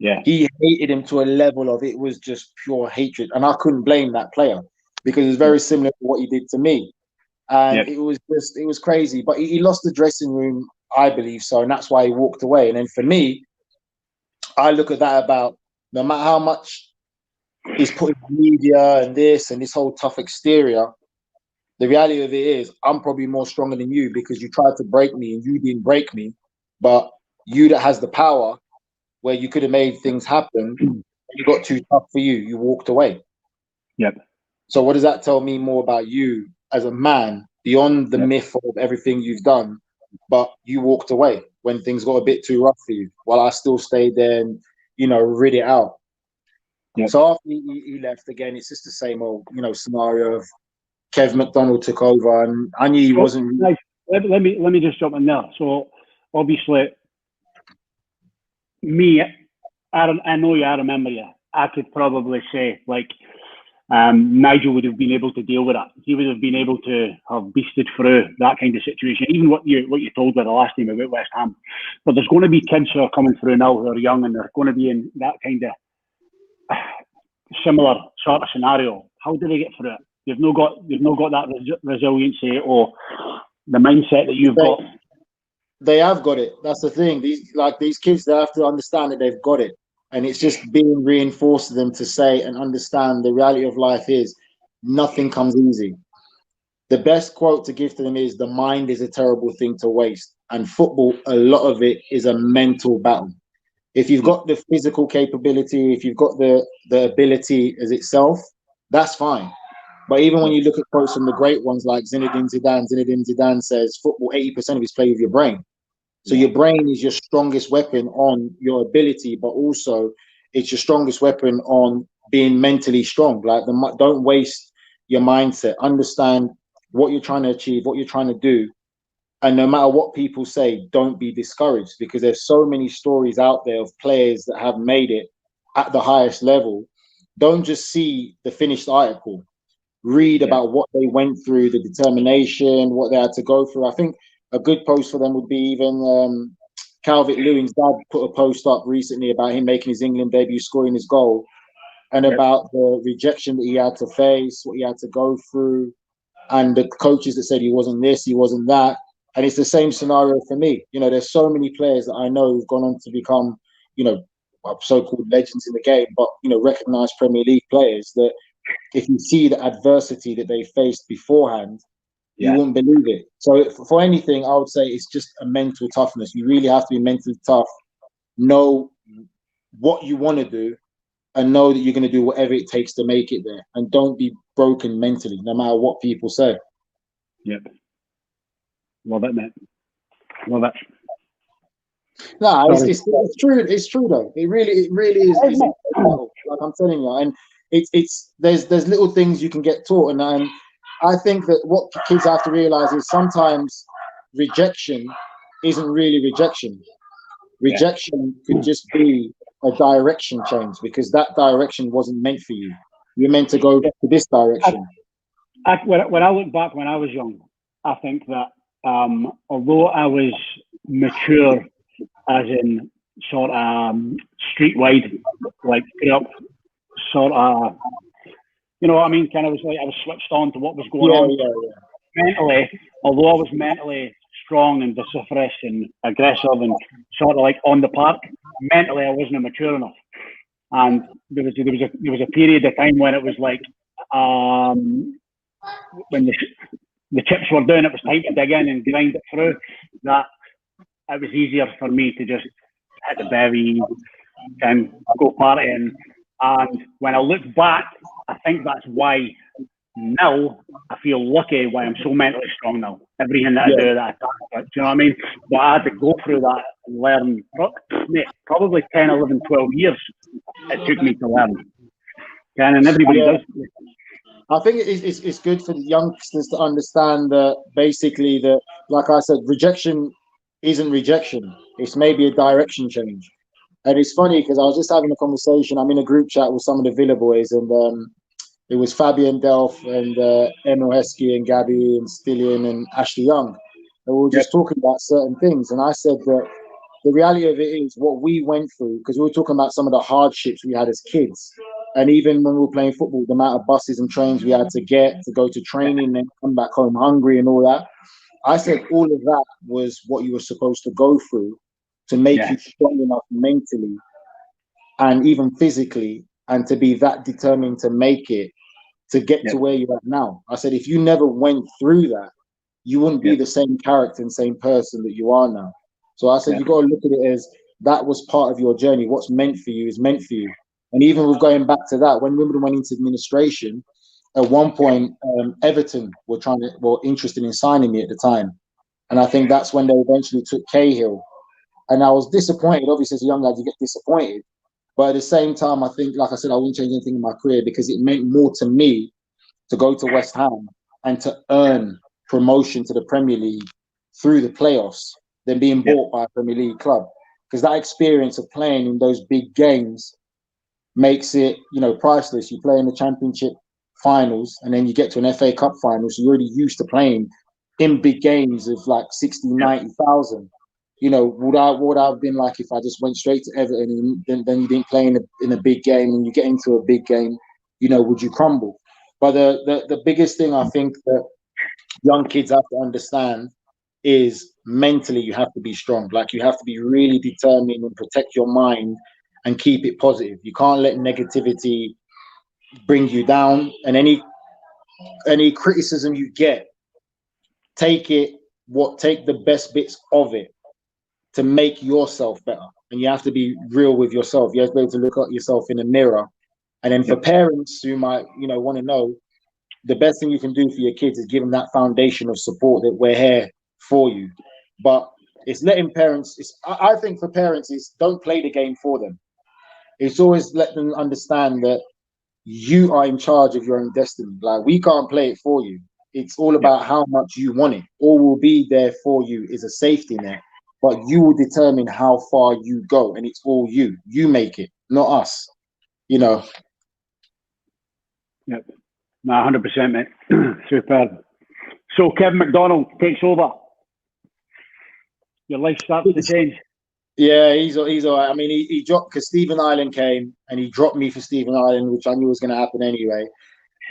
Yeah, he hated him to a level of, it was just pure hatred. And I couldn't blame that player, because it's very similar to what he did to me. And it was crazy. But he lost the dressing room, I believe so. And that's why he walked away. And then for me, I look at that about, no matter how much he's put in media and this whole tough exterior, the reality of it is, I'm probably more stronger than you, because you tried to break me and you didn't break me. But you that has the power where you could have made things happen. You got too tough for you. You walked away. Yep. So what does that tell me more about you as a man, beyond the myth of everything you've done, but you walked away when things got a bit too rough for you, while I still stayed there and, you know, rid it out. Yep. So after he left again, it's just the same old, you know, scenario of Kev McDonald took over, and I knew he wasn't. Let me just jump in there. So obviously, me, I know you. I remember you. I could probably say like Nigel would have been able to deal with that. He would have been able to have beasted through that kind of situation. Even what you told me the last time about West Ham. But there's going to be kids who are coming through now who are young, and they're going to be in that kind of similar sort of scenario. How do they get through it? They've not got that resiliency or the mindset that you've got. They have got it. That's the thing. These kids, they have to understand that they've got it, and it's just being reinforced to them to say and understand the reality of life is nothing comes easy. The best quote to give to them is, the mind is a terrible thing to waste, and football, a lot of it is a mental battle. If you've got the physical capability, if you've got the ability as itself, that's fine. But even when you look at quotes from the great ones like Zinedine Zidane says, football, 80% of it's play with your brain. So your brain is your strongest weapon on your ability, but also it's your strongest weapon on being mentally strong. Like, don't waste your mindset. Understand what you're trying to achieve, what you're trying to do. And no matter what people say, don't be discouraged, because there's so many stories out there of players that have made it at the highest level. Don't just see the finished article. Read about what they went through, the determination, what they had to go through. I think a good post for them would be even Calvert-Lewin's dad put a post up recently about him making his England debut, scoring his goal, and about the rejection that he had to face, what he had to go through, and the coaches that said he wasn't this, he wasn't that. And it's the same scenario for me. You know, there's so many players that I know who've gone on to become, you know, so-called legends in the game, but, you know, recognized Premier League players that, if you see the adversity that they faced beforehand, you wouldn't believe it. So for anything, I would say it's just a mental toughness. You really have to be mentally tough, know what you want to do, and know that you're going to do whatever it takes to make it there. And don't be broken mentally, no matter what people say. Yep. Love it, mate. Love it. No, it's true. It's true though. It really is. It's like I'm telling you, and there's little things you can get taught, and I think that what kids have to realize is sometimes rejection isn't really rejection. Rejection could just be a direction change, because that direction wasn't meant for you. You're meant to go to this direction. When I look back when I was young, I think that although I was mature, as in sort of streetwide, like grew up sort of, you know what I mean? Kind of was like I was switched on to what was going on. Mentally, although I was mentally strong and vociferous and aggressive and sort of like on the park, mentally I wasn't mature enough. And there was a period of time when it was like when the chips were down, it was time to dig in and grind it through. That it was easier for me to just hit the bevy and go partying. And when I look back, I think that's why now I feel lucky, why I'm so mentally strong now. Everything that I do, that I do you know what I mean? But I had to go through that and learn, probably 10, 11, 12 years it took me to learn. And everybody does. I think it's good for the youngsters to understand that basically that, like I said, rejection isn't rejection. It's maybe a direction change. And it's funny because I was just having a conversation. I'm in a group chat with some of the Villa boys, and it was Fabian Delph and Emil Heskey and Gabby and Stillian and Ashley Young. And we were just talking about certain things. And I said that the reality of it is what we went through, because we were talking about some of the hardships we had as kids. And even when we were playing football, the amount of buses and trains we had to get to go to training and come back home hungry and all that. I said all of that was what you were supposed to go through to make you strong enough mentally and even physically, and to be that determined to make it, to get to where you're at now. I said, if you never went through that, you wouldn't be the same character and same person that you are now. So I said, you got to look at it as that was part of your journey. What's meant for you is meant for you. And even with going back to that, when Wimbledon went into administration, at one point, Everton were interested in signing me at the time. And I think that's when they eventually took Cahill. And I was disappointed. Obviously, as a young lad, you get disappointed. But at the same time, I think, like I said, I wouldn't change anything in my career because it meant more to me to go to West Ham and to earn promotion to the Premier League through the playoffs than being bought by a Premier League club. Because that experience of playing in those big games makes it, priceless. You play in the Championship finals and then you get to an FA Cup final, so you're already used to playing in big games of like 60, 90,000. Would I have been like if I just went straight to Everton and then you didn't play in a big game and you get into a big game, would you crumble? But the biggest thing I think that young kids have to understand is mentally you have to be strong. Like you have to be really determined and protect your mind and keep it positive. You can't let negativity bring you down, and any criticism you get, take the best bits of it to make yourself better. And you have to be real with yourself. You have to be able to look at yourself in the mirror. And then for parents who might, want to know, the best thing you can do for your kids is give them that foundation of support that we're here for you. But it's letting parents, I think for parents, is don't play the game for them. It's always let them understand that you are in charge of your own destiny. Like, we can't play it for you. It's all about how much you want it. All will be there for you is a safety net, but you will determine how far you go, and it's all you. You make it, not us. Yep. No, 100%, mate. Superb. So Kevin McDonald takes over. Your life starts to change. Yeah, he's all right. I mean, he dropped because Stephen Ireland came and he dropped me for Stephen Ireland, which I knew was going to happen anyway.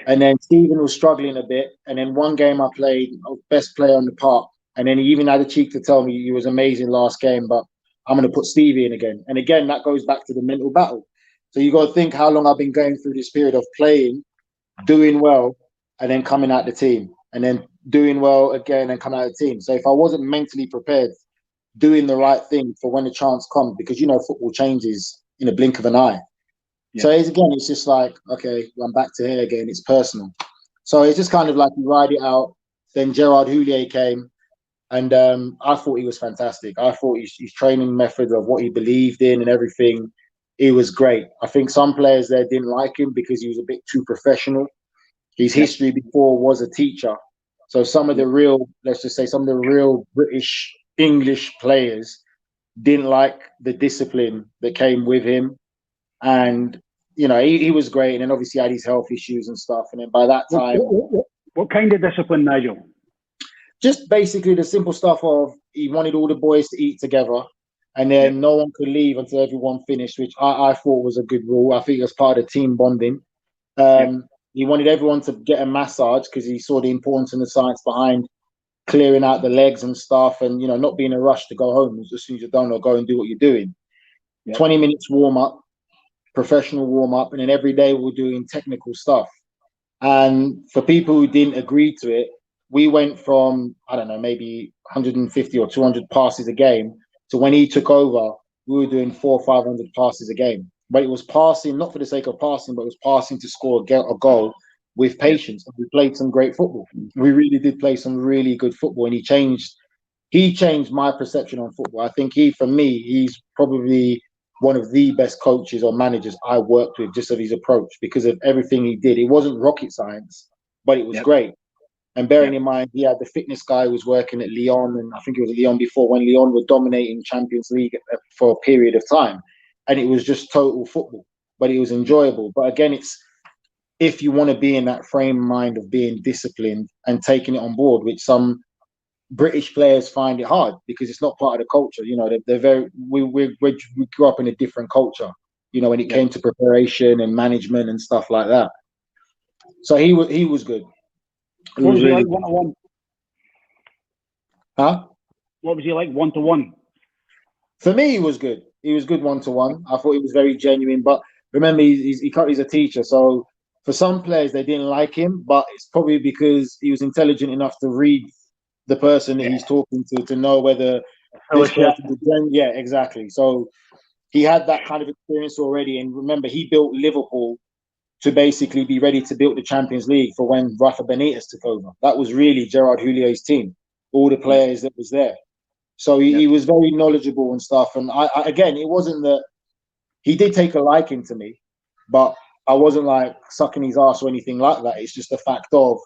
And then Stephen was struggling a bit. And then one game I played, best player on the park. And then he even had the cheek to tell me he was amazing last game, but I'm going to put Stevie in again. And again, that goes back to the mental battle. So you got to think how long I've been going through this period of playing, doing well, and then coming out the team. And then doing well again and coming out the team. So if I wasn't mentally prepared, doing the right thing for when the chance comes, because football changes in a blink of an eye. Yeah. So it's just like, okay, I'm back to here again. It's personal. So it's just kind of like you ride it out. Then Gerard Houllier came, and I thought he was fantastic. I thought his training method of what he believed in and everything, it was great. I think some players there didn't like him because he was a bit too professional. His history before was a teacher. So some of the real, let's just say, some of the real British English players didn't like the discipline that came with him. And, he was great. And then obviously had his health issues and stuff. And then by that time... What kind of discipline, Nigel? Just basically the simple stuff of he wanted all the boys to eat together. And then no one could leave until everyone finished, which I thought was a good rule. I think it was part of team bonding. He wanted everyone to get a massage because he saw the importance and the science behind clearing out the legs and stuff, and not being in a rush to go home as soon as you're done or go and do what you're doing. 20 minutes warm up, professional warm up, and then every day we're doing technical stuff. And for people who didn't agree to it, we went from, I don't know, maybe 150 or 200 passes a game to when he took over, we were doing 400 or 500 passes a game. But it was passing, not for the sake of passing, but it was passing to score a goal with patience. We played some great football. We really did play some really good football, and he changed my perception on football. I think for me, he's probably one of the best coaches or managers I worked with, just of his approach, because of everything he did. It wasn't rocket science, but it was great. And bearing in mind, he had the fitness guy who was working at Lyon, and I think it was at Lyon before, when Lyon were dominating Champions League for a period of time. And it was just total football, but it was enjoyable. But again, it's if you want to be in that frame of mind of being disciplined and taking it on board, which some British players find it hard because it's not part of the culture. They're very, we grew up in a different culture, when it came to preparation and management and stuff like that. So he was good. What was he like one-to-one? Huh? What was he like one-to-one? For me, he was good. He was good one-to-one. I thought he was very genuine. But remember, he's a teacher. So for some players, they didn't like him. But it's probably because he was intelligent enough to read the person that he's talking to know whether this person, yeah, exactly. So he had that kind of experience already. And remember, he built Liverpool to basically be ready to build the Champions League for when Rafa Benitez took over. That was really Gerard Houlliè's team, all the players that was there. So he was very knowledgeable and stuff. And I again, it wasn't that he did take a liking to me, but I wasn't like sucking his ass or anything like that. It's just the fact of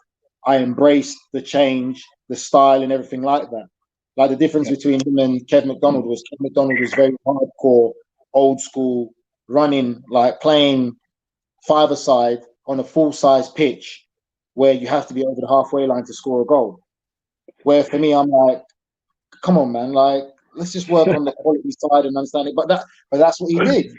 I embraced the change, the style, and everything like that. Like the difference between him and Kev McDonald was very hardcore, old school, running, like playing five-a-side on a full-size pitch where you have to be over the halfway line to score a goal. Where for me, I'm like, come on, man, like let's just work on the quality side and understand it. But that's what he did.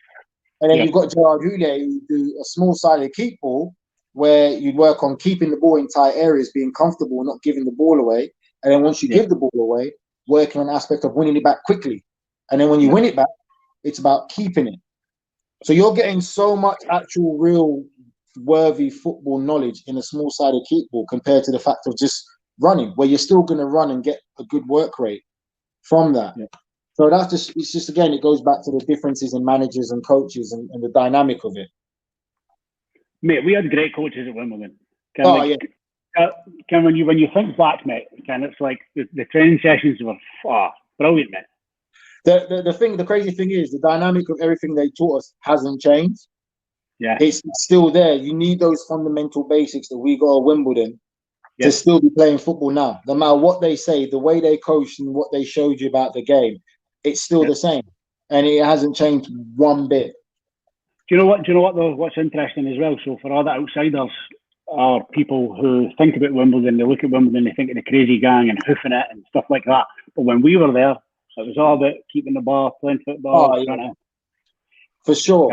And then you've got Gerard Houllier who do a small-sided keep ball where you'd work on keeping the ball in tight areas, being comfortable, not giving the ball away. And then once you give the ball away, working on an aspect of winning it back quickly. And then when you win it back, it's about keeping it. So you're getting so much actual, real, worthy football knowledge in a small-sided keep ball compared to the fact of just running, where you're still going to run and get a good work rate from that. Yeah. So it's just again, it goes back to the differences in managers and coaches and the dynamic of it. Mate, we had great coaches at Wimbledon. Yeah. When you think back, mate, it's like the training sessions were brilliant, mate. The crazy thing is the dynamic of everything they taught us hasn't changed. Yeah, it's still there. You need those fundamental basics that we got at Wimbledon to still be playing football now. No matter what they say, the way they coached and what they showed you about the game, it's still the same, and it hasn't changed one bit. Do you know what though? What's interesting as well? So for all the outsiders are people who think about Wimbledon, they look at Wimbledon, they think of the crazy gang and hoofing it and stuff like that. But when we were there, it was all about keeping the ball, playing football. For sure.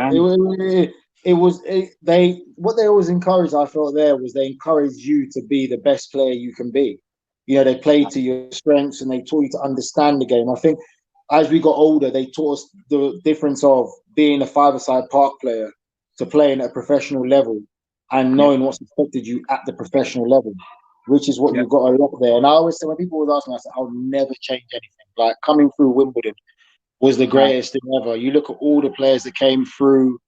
What they always encouraged, I felt there, was they encouraged you to be the best player you can be. You know, they played to your strengths and they taught you to understand the game. I think as we got older, they taught us the difference of being a five-a-side park player to playing at a professional level and knowing what's expected you at the professional level, which is what you've got a lot there. And I always say, when people would ask me, I said, I'll never change anything. Like coming through Wimbledon was the greatest thing ever. You look at all the players that came through,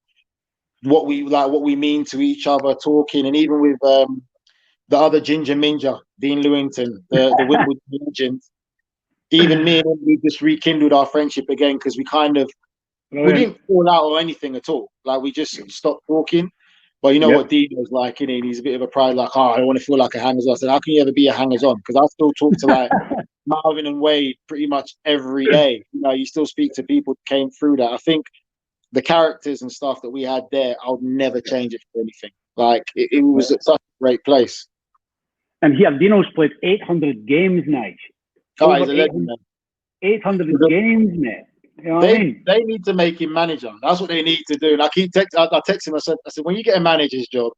what we mean to each other, talking, and even with the other Ginger Minja, Dean Lewington, the Wimbledon legend. Even me and him, we just rekindled our friendship again because we we didn't fall out or anything at all. Like we just stopped talking. But you know what Dean was like, innit? He's a bit of a pride, like, I want to feel like a hangers-on. I said, how can you ever be a hangers-on? Because I still talk to like Marvin and Wade pretty much every day. You know, you still speak to people that came through that. I think the characters and stuff that we had there, I would never change it for anything. Like it was such a great place. And here, Dino's played 800 games, Nige. Oh, he's a legend, man. 800 games, mate. You know they need to make him manager. That's what they need to do. And I keep I text him. I said, when you get a manager's job,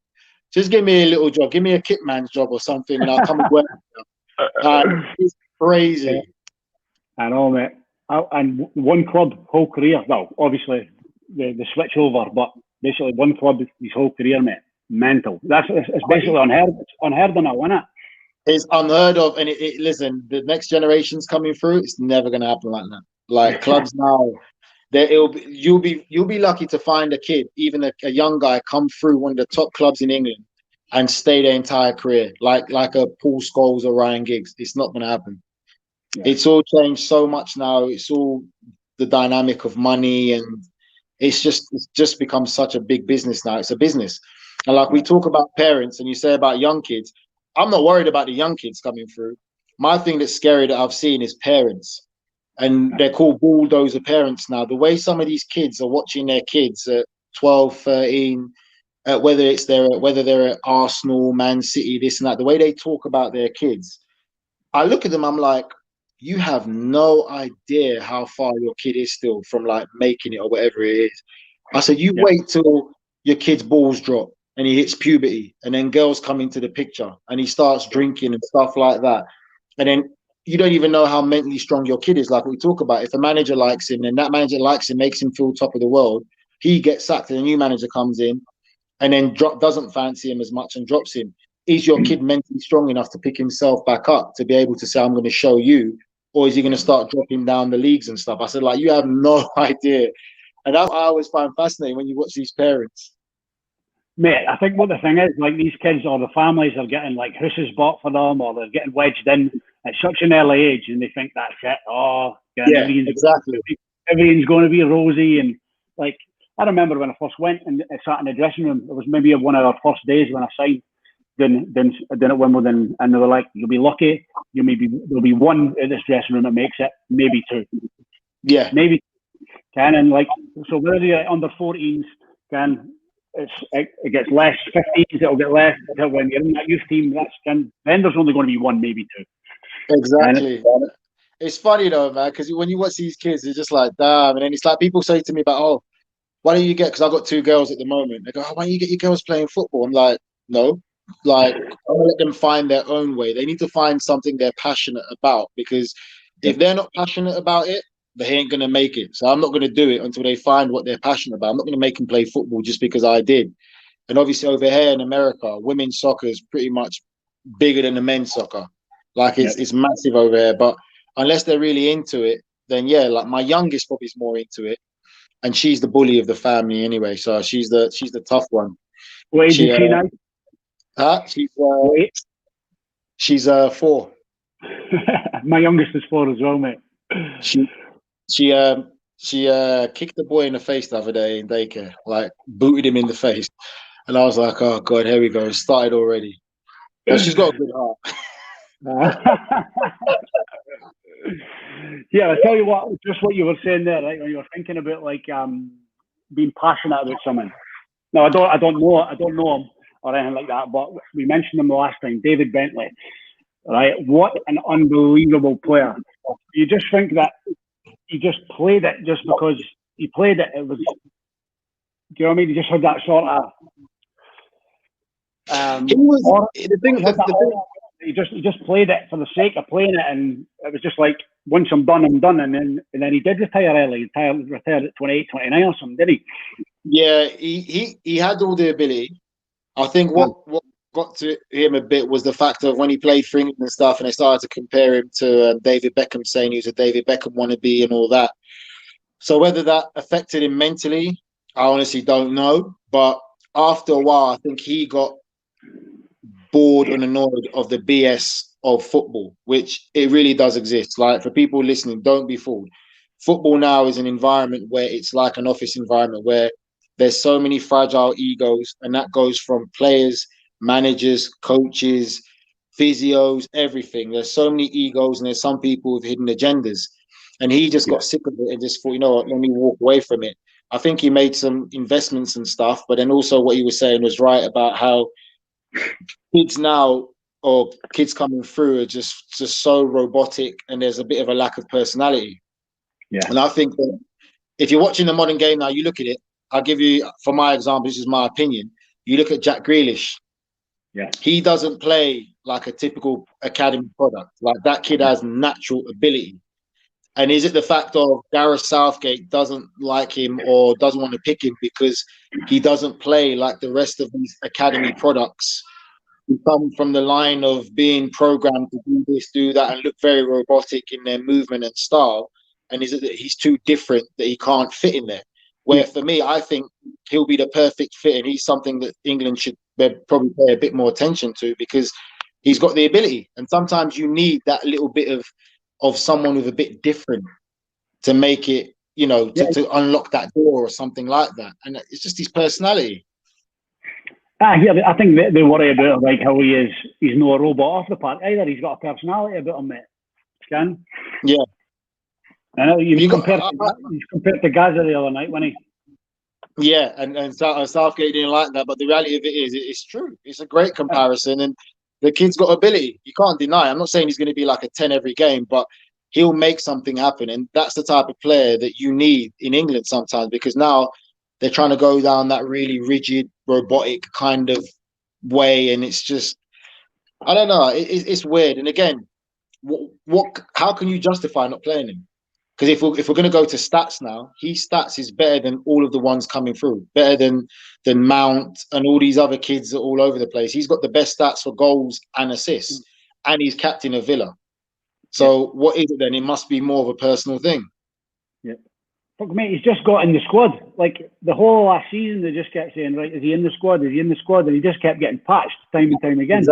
just give me a little job. Give me a kit man's job or something, and I'll come and work. It's crazy. I know, mate. And one club, whole career. Well, obviously the switch over, but basically one club his whole career, mate. Mental. It's basically unheard. It's unheard of now, isn't it? It's unheard of. And listen, the next generation's coming through. It's never going to happen like that. Like clubs now, you'll be lucky to find a kid, even a young guy, come through one of the top clubs in England and stay their entire career, like a Paul Scholes or Ryan Giggs. It's not going to happen. Yeah. It's all changed so much now. It's all the dynamic of money, and it's just become such a big business now. It's a business, and like we talk about parents, and you say about young kids. I'm not worried about the young kids coming through. My thing that's scary that I've seen is parents. And they're called bulldozer parents now. The way some of these kids are watching their kids at 12, 13, whether they're at Arsenal, Man City, this and that, the way they talk about their kids, I look at them, I'm like, you have no idea how far your kid is still from like making it or whatever it is. I said, wait till your kid's balls drop and he hits puberty, and then girls come into the picture and he starts drinking and stuff like that. And then you don't even know how mentally strong your kid is. Like we talk about, if a manager likes him and that manager likes him, makes him feel top of the world, he gets sacked and a new manager comes in and then doesn't fancy him as much and drops him. Is your kid mentally strong enough to pick himself back up to be able to say, I'm going to show you or is he going to start dropping down the leagues and stuff? I said, like, you have no idea. And that's what I always find fascinating when you watch these parents. Mate, I think what the thing is, like these kids or the families are getting like houses bought for them, or they're getting wedged in at such an early age, and they think that's it. Oh, yeah, everything's going to be rosy. And like, I remember when I first went and I sat in the dressing room. It was maybe one of our first days when I signed. Then at Wimbledon, and they were like, "You'll be lucky. There'll be one in this dressing room that makes it, maybe two. Yeah, maybe can and like so. Whether you're under 14s, can it gets less. 15s, it'll get less until when you're in that youth team. Then there's only going to be one, maybe two. Exactly. It's funny though, man, because when you watch these kids, it's just like, damn. And then it's like people say to me about, oh, why don't you get? Because I've got 2 girls at the moment. They go, oh, why don't you get your girls playing football? I'm like, no. Like, I'm gonna let them find their own way. They need to find something they're passionate about, because if they're not passionate about it, they ain't gonna make it. So I'm not gonna do it until they find what they're passionate about. I'm not gonna make them play football just because I did. And obviously over here in America, women's soccer is pretty much bigger than the men's soccer. Like it's massive over here. But unless they're really into it, then yeah, like my youngest probably is more into it, and she's the bully of the family anyway. So she's the tough one. What age is she now? She's 4. My youngest is 4 as well, mate. She kicked the boy in the face the other day in daycare, like booted him in the face, and I was like, oh god, here we go, it started already. But she's got a good heart. Yeah, I tell you what, just what you were saying there, right? When you were thinking about like being passionate about something. No, I don't know him or anything like that, but we mentioned him the last time, David Bentley. Right, what an unbelievable player! You just think that he just played it just because he played it. It was, do you know what I mean? He just had that sort of. He just played it for the sake of playing it, and it was just like, once I'm done, I'm done. And then he did retire early. Retired at 28, 29 or something, did he? Yeah, he had all the ability. I think what got to him a bit was the fact of when he played for England and stuff, and they started to compare him to David Beckham, saying he was a David Beckham wannabe and all that. So whether that affected him mentally, I honestly don't know. But after a while, I think he got bored and annoyed of the BS of football, which it really does exist. Like, for people listening, don't be fooled. Football now is an environment where it's like an office environment where there's so many fragile egos, and that goes from players, managers, coaches, physios, everything. There's so many egos, and there's some people with hidden agendas. And he just got sick of it and just thought, you know what, let me walk away from it. I think he made some investments and stuff, but then also what he was saying was right about how kids now, or kids coming through, are just so robotic, and there's a bit of a lack of personality. Yeah. And I think that if you're watching the modern game now, you look at it. I'll give you, for my example, this is my opinion. You look at Jack Grealish. Yeah. He doesn't play like a typical academy product. Like, that kid has natural ability. And is it the fact of Gareth Southgate doesn't like him or doesn't want to pick him because he doesn't play like the rest of these academy products who come from the line of being programmed to do this, do that, and look very robotic in their movement and style? And is it that he's too different that he can't fit in there? Where for me, I think he'll be the perfect fit, and he's something that England should probably pay a bit more attention to, because he's got the ability. And sometimes you need that little bit of someone with a bit different to make it, you know, to unlock that door or something like that. And it's just his personality. Yeah, I think they worry about like how he is. He's no robot off the park either. He's got a personality about him, mate. Can? Yeah. I know he's compared to Gaza the other night, wasn't he? Yeah, and Southgate didn't like that, but the reality of it is, it's true. It's a great comparison, and the kid's got ability. You can't deny. I'm not saying he's going to be like a 10 every game, but he'll make something happen, and that's the type of player that you need in England sometimes, because now they're trying to go down that really rigid, robotic kind of way, and it's just, I don't know. It's weird. And again, how can you justify not playing him? Because if we're going to go to stats now, his stats is better than all of the ones coming through, better than Mount and all these other kids that are all over the place. He's got the best stats for goals and assists, and he's captain of Villa. So what is it then? It must be more of a personal thing. Yeah. Fuck, mate, he's just got in the squad. Like, the whole last season, they just kept saying, right, is he in the squad? Is he in the squad? And he just kept getting patched time and time again.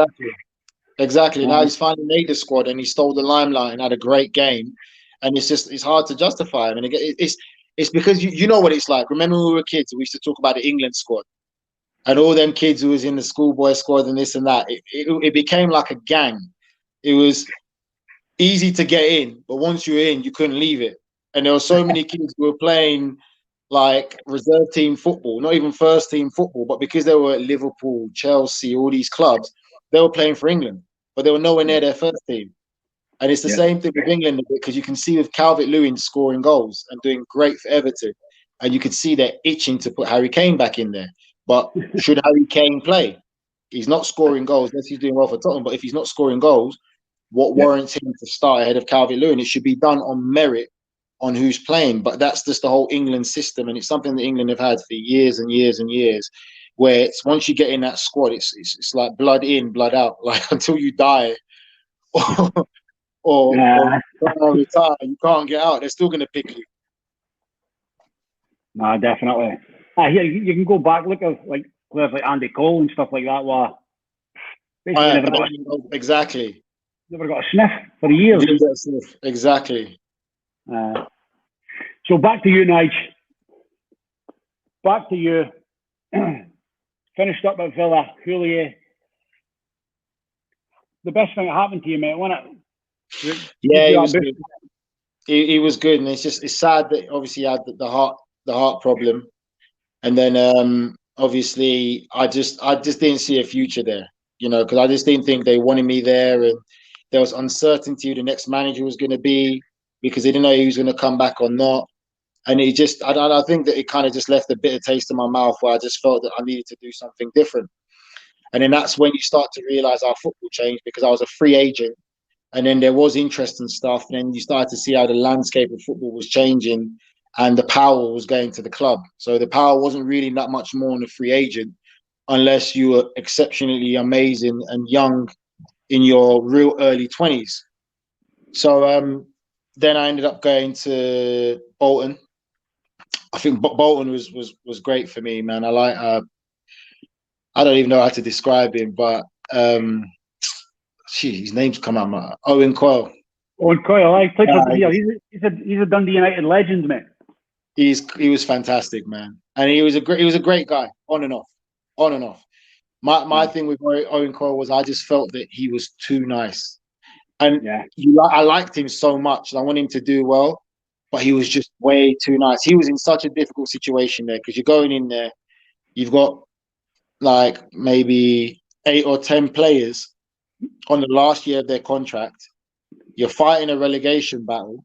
Exactly. Now he's finally made the squad and he stole the limelight and had a great game. And it's hard to justify him. And it's because you know what it's like. Remember when we were kids, we used to talk about the England squad and all them kids who was in the schoolboy squad and this and that. It became like a gang. It was easy to get in, but once you're in, you couldn't leave it. And there were so many kids who were playing like reserve team football, not even first team football, but because they were at Liverpool, Chelsea, all these clubs, they were playing for England, but they were nowhere near their first team. And it's the same thing with England because you can see with Calvert-Lewin scoring goals and doing great for Everton, and you could see they're itching to put Harry Kane back in there. But should Harry Kane play? He's not scoring goals. Yes, he's doing well for Tottenham, but if he's not scoring goals, what warrants him to start ahead of Calvert-Lewin? It should be done on merit, on who's playing. But that's just the whole England system, and it's something that England have had for years and years and years. Where it's once you get in that squad, it's like blood in, blood out, like until you die or retire, you can't get out. They're still going to pick you. Nah, definitely. Here you can go back, look at like players like Andy Cole and stuff like that. Where exactly. Never got a sniff for years. Exactly. So back to you, Nige. Back to you. Finished up at Villa, Houllier. The best thing that happened to you, mate, wasn't it? Yeah, he was good. He was good, and it's sad that obviously he had the heart problem, and then obviously I just didn't see a future there, because I just didn't think they wanted me there, and there was uncertainty who the next manager was going to be because they didn't know he was going to come back or not, and I think that it kind of just left a bitter taste in my mouth where I just felt that I needed to do something different, and then that's when you start to realize how football changed because I was a free agent. And then there was interest and stuff. And then you started to see how the landscape of football was changing and the power was going to the club. So the power wasn't really that much more on a free agent unless you were exceptionally amazing and young in your real early 20s. So then I ended up going to Bolton. I think Bolton was great for me, man. I don't even know how to describe him, but his name's come out. Owen Coyle. Owen Coyle, I played for him. He's a Dundee United legend, mate. He was fantastic, man, and he was a great guy, on and off. My thing with Owen Coyle was I just felt that he was too nice, and I liked him so much. And I want him to do well, but he was just way too nice. He was in such a difficult situation there because you're going in there, you've got like maybe 8 or 10 players on the last year of their contract. You're fighting a relegation battle,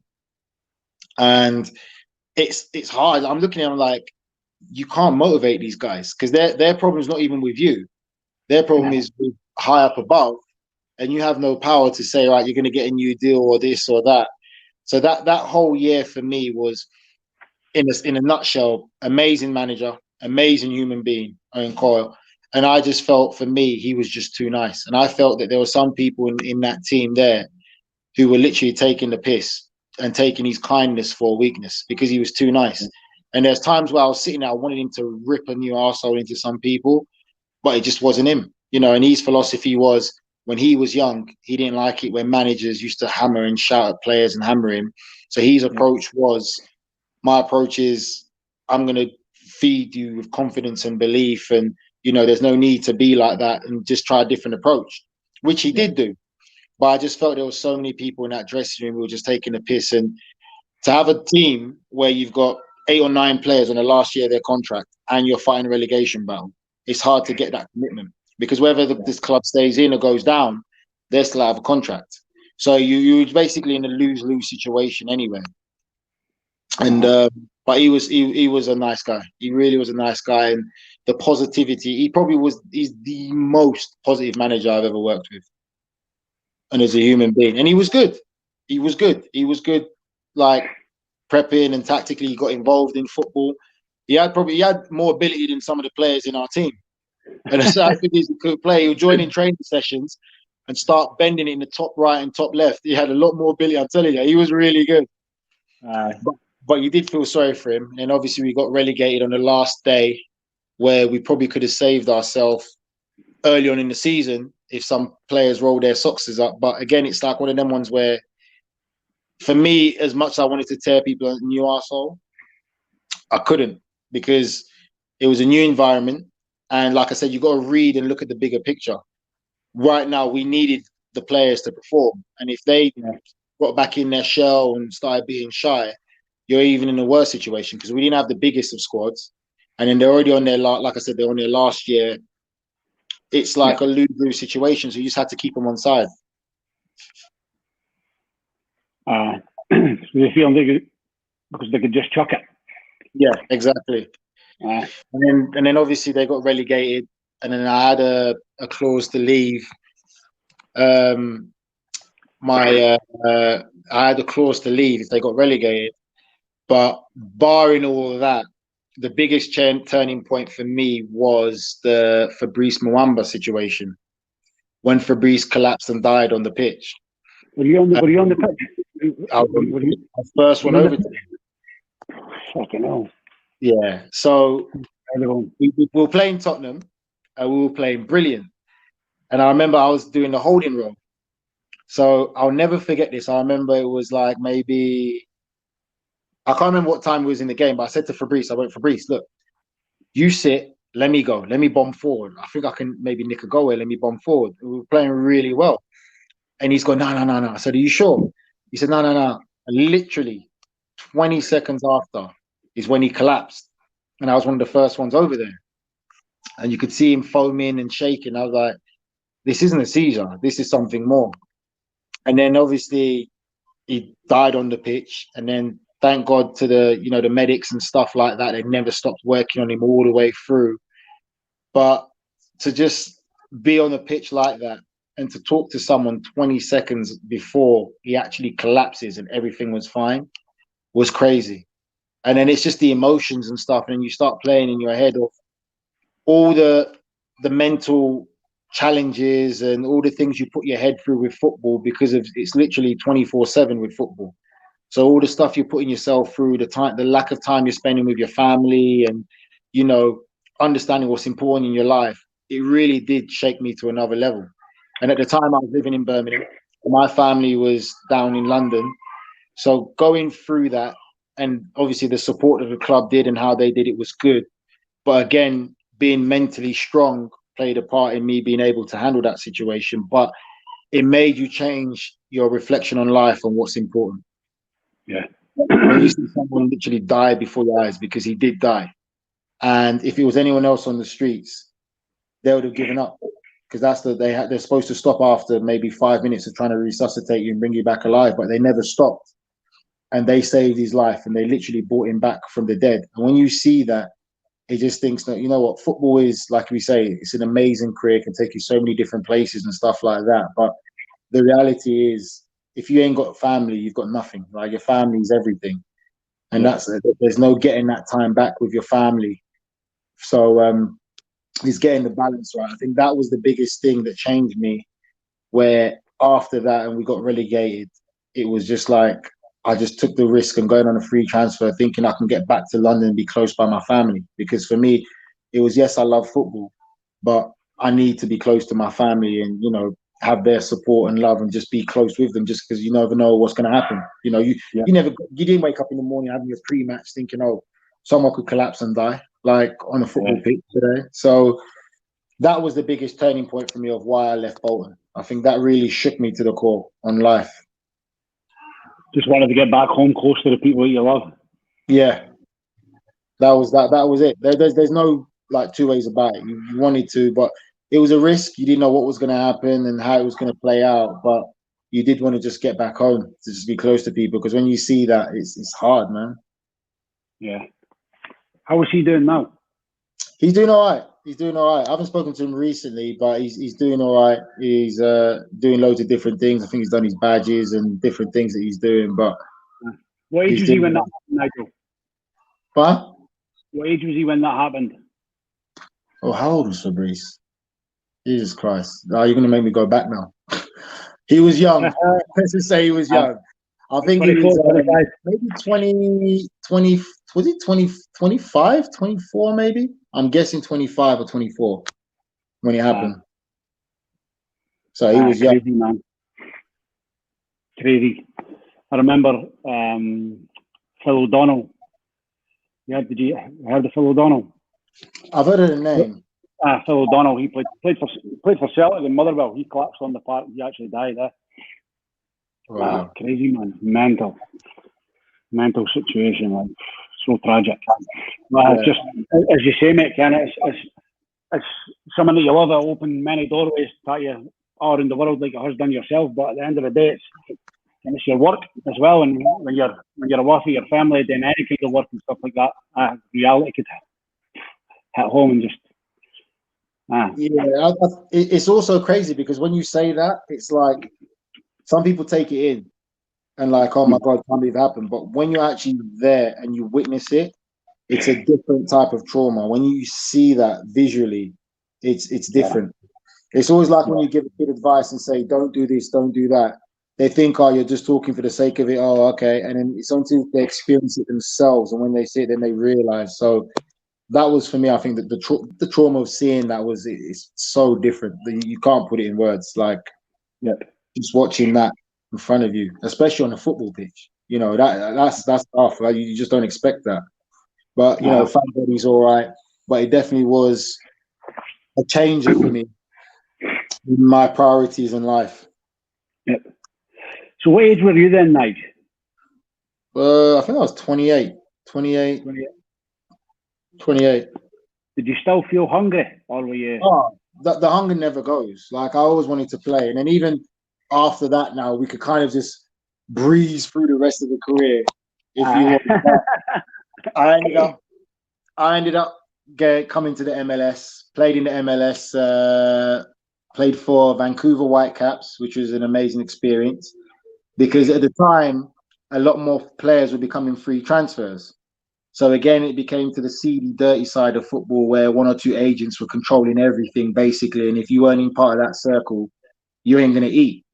and it's hard. I'm looking at them like you can't motivate these guys because their problem is not even with you. Their problem is with high up above, and you have no power to say, right, you're going to get a new deal or this or that. So that whole year for me was, in a nutshell, amazing manager, amazing human being, Owen Coyle. And I just felt, for me, he was just too nice. And I felt that there were some people in that team there who were literally taking the piss and taking his kindness for weakness because he was too nice. And there's times where I was sitting there, I wanted him to rip a new arsehole into some people, but it just wasn't him. And his philosophy was, when he was young, he didn't like it when managers used to hammer and shout at players and hammer him. So his approach was, my approach is, I'm going to feed you with confidence and belief, and there's no need to be like that, and just try a different approach, which he did do. But I just felt there were so many people in that dressing room who were just taking the piss. And to have a team where you've got 8 or 9 players on the last year of their contract and you're fighting a relegation battle, it's hard to get that commitment because whether this club stays in or goes down, they still have a contract. So you're basically in a lose-lose situation anyway. And but he was a nice guy. He really was a nice guy, and the positivity. He's the most positive manager I've ever worked with, and as a human being. And he was good. He was good. Like prepping and tactically, he got involved in football. He had more ability than some of the players in our team. And as I think he's a good player, he would join in training sessions, and start bending it in the top right and top left. He had a lot more ability. I'm telling you, he was really good. But you did feel sorry for him. And obviously we got relegated on the last day, where we probably could have saved ourselves early on in the season if some players rolled their socks up. But again, it's like one of them ones where, for me, as much as I wanted to tear people a new arsehole, I couldn't, because it was a new environment. And like I said, you got to read and look at the bigger picture. Right now, we needed the players to perform. And if they got back in their shell and started being shy, you're even in a worse situation, because we didn't have the biggest of squads. And then they're already on their, like I said, they're on their last year. It's like a lose-lose situation. So you just had to keep them on side. So they feel because they could just chuck it. Yeah, exactly. And then obviously they got relegated, and then I had a clause to leave. I had a clause to leave if they got relegated. But barring all of that, the biggest turning point for me was the Fabrice Muamba situation, when Fabrice collapsed and died on the pitch. Were you on the pitch? I was the first one over to him. Fucking hell. Yeah. So we were playing Tottenham, and we were playing brilliant. And I remember I was doing the holding role. So I'll never forget this. I remember it was like maybe, I can't remember what time it was in the game, but I said to Fabrice, Fabrice, look, you sit, let me go. Let me bomb forward. I think I can maybe nick a goal here. Let me bomb forward. We were playing really well. And he's going, no. I said, are you sure? He said, no. And literally 20 seconds after is when he collapsed. And I was one of the first ones over there. And you could see him foaming and shaking. I was like, this isn't a seizure. This is something more. And then obviously he died on the pitch. And then thank God to the medics and stuff like that. They never stopped working on him all the way through. But to just be on the pitch like that and to talk to someone 20 seconds before he actually collapses and everything was fine was crazy. And then it's just the emotions and stuff. And you start playing in your head of all the mental challenges and all the things you put your head through with football, because of it's literally 24/7 with football. So all the stuff you're putting yourself through, the lack of time you're spending with your family, and understanding what's important in your life, it really did shake me to another level. And at the time I was living in Birmingham, my family was down in London. So going through that, and obviously the support that the club did and how they did it was good. But again, being mentally strong played a part in me being able to handle that situation. But it made you change your reflection on life and what's important. Yeah. When you see someone literally die before your eyes, because he did die. And if it was anyone else on the streets, they would have given up, because they're supposed to stop after maybe 5 minutes of trying to resuscitate you and bring you back alive, but they never stopped. And they saved his life, and they literally brought him back from the dead. And when you see that, it just thinks that, you know what, football is, like we say, it's an amazing career, it can take you so many different places and stuff like that. But the reality is, if you ain't got family, you've got nothing. Like, your family is everything. And there's no getting that time back with your family. So it's getting the balance right. I think that was the biggest thing that changed me, where after that, and we got relegated, it was just like, I just took the risk and going on a free transfer, thinking I can get back to London and be close by my family. Because for me, it was, yes, I love football, but I need to be close to my family and, have their support and love and just be close with them, just because you never know what's going to happen. You didn't wake up in the morning having your pre-match thinking, oh, someone could collapse and die, like on a football pitch today. So that was the biggest turning point for me of why I left Bolton. I think that really shook me to the core on life. Just wanted to get back home close to the people that you love. Yeah, that was it. There's no like two ways about it. You wanted to, but it was a risk. You didn't know what was going to happen and how it was going to play out, but you did want to just get back home, to just be close to people, because when you see that, it's hard, man. Yeah. How is he doing now? He's doing all right. I haven't spoken to him recently, but he's doing all right. He's doing loads of different things. I think he's done his badges and different things that he's doing. But what age was he when that happened, Nigel? What? What age was he when that happened? Oh, how old was Fabrice? Jesus Christ. Oh, you're going to make me go back now. He was young. Let's just say he was young. I think he was maybe 20, was it 25, 24 maybe? I'm guessing 25 or 24 when it happened. So he was crazy, young. man. Crazy. I remember Phil O'Donnell. Did you heard of Phil O'Donnell? I've heard of the name. Phil O'Donnell. He played for Celtic in Motherwell. He collapsed on the park. He actually died there. Wow. Crazy, man. Mental situation. Like, so tragic. Just as you say, mate, Ken, it's something that you love. It opened many doorways to you all around the world, like it has done yourself. But at the end of the day, it's your work as well. And when you're away from your family, doing any kind of work and stuff like that, reality could hit home and just. Yeah, it's also crazy because when you say that, it's like some people take it in and like, oh my God, can't believe it happened. But when you're actually there and you witness it, it's a different type of trauma. When you see that visually, it's different. It's always like when you give a kid advice and say, don't do this, don't do that. They think, oh, you're just talking for the sake of it. Oh, okay. And then it's until they experience it themselves. And when they see it, then they realize. So that was for me, I think that the trauma of seeing that it's so different. You can't put it in words. Like, just watching that in front of you, especially on a football pitch, you know, that's tough. Like, you just don't expect that. But, you know, Fabbody's all right. But it definitely was a changer for me in my priorities in life. Yep. So what age were you then, Nigel? I think I was 28. 28. Did you still feel hungry, or were you? Oh, the hunger never goes. Like, I always wanted to play. And then even after that now, we could kind of just breeze through the rest of the career if you want. I ended up coming to the MLS, played in the MLS, played for Vancouver Whitecaps, which was an amazing experience because at the time, a lot more players were becoming free transfers. So again, it became to the seedy, dirty side of football where one or two agents were controlling everything, basically. And if you weren't in part of that circle, you ain't going to eat.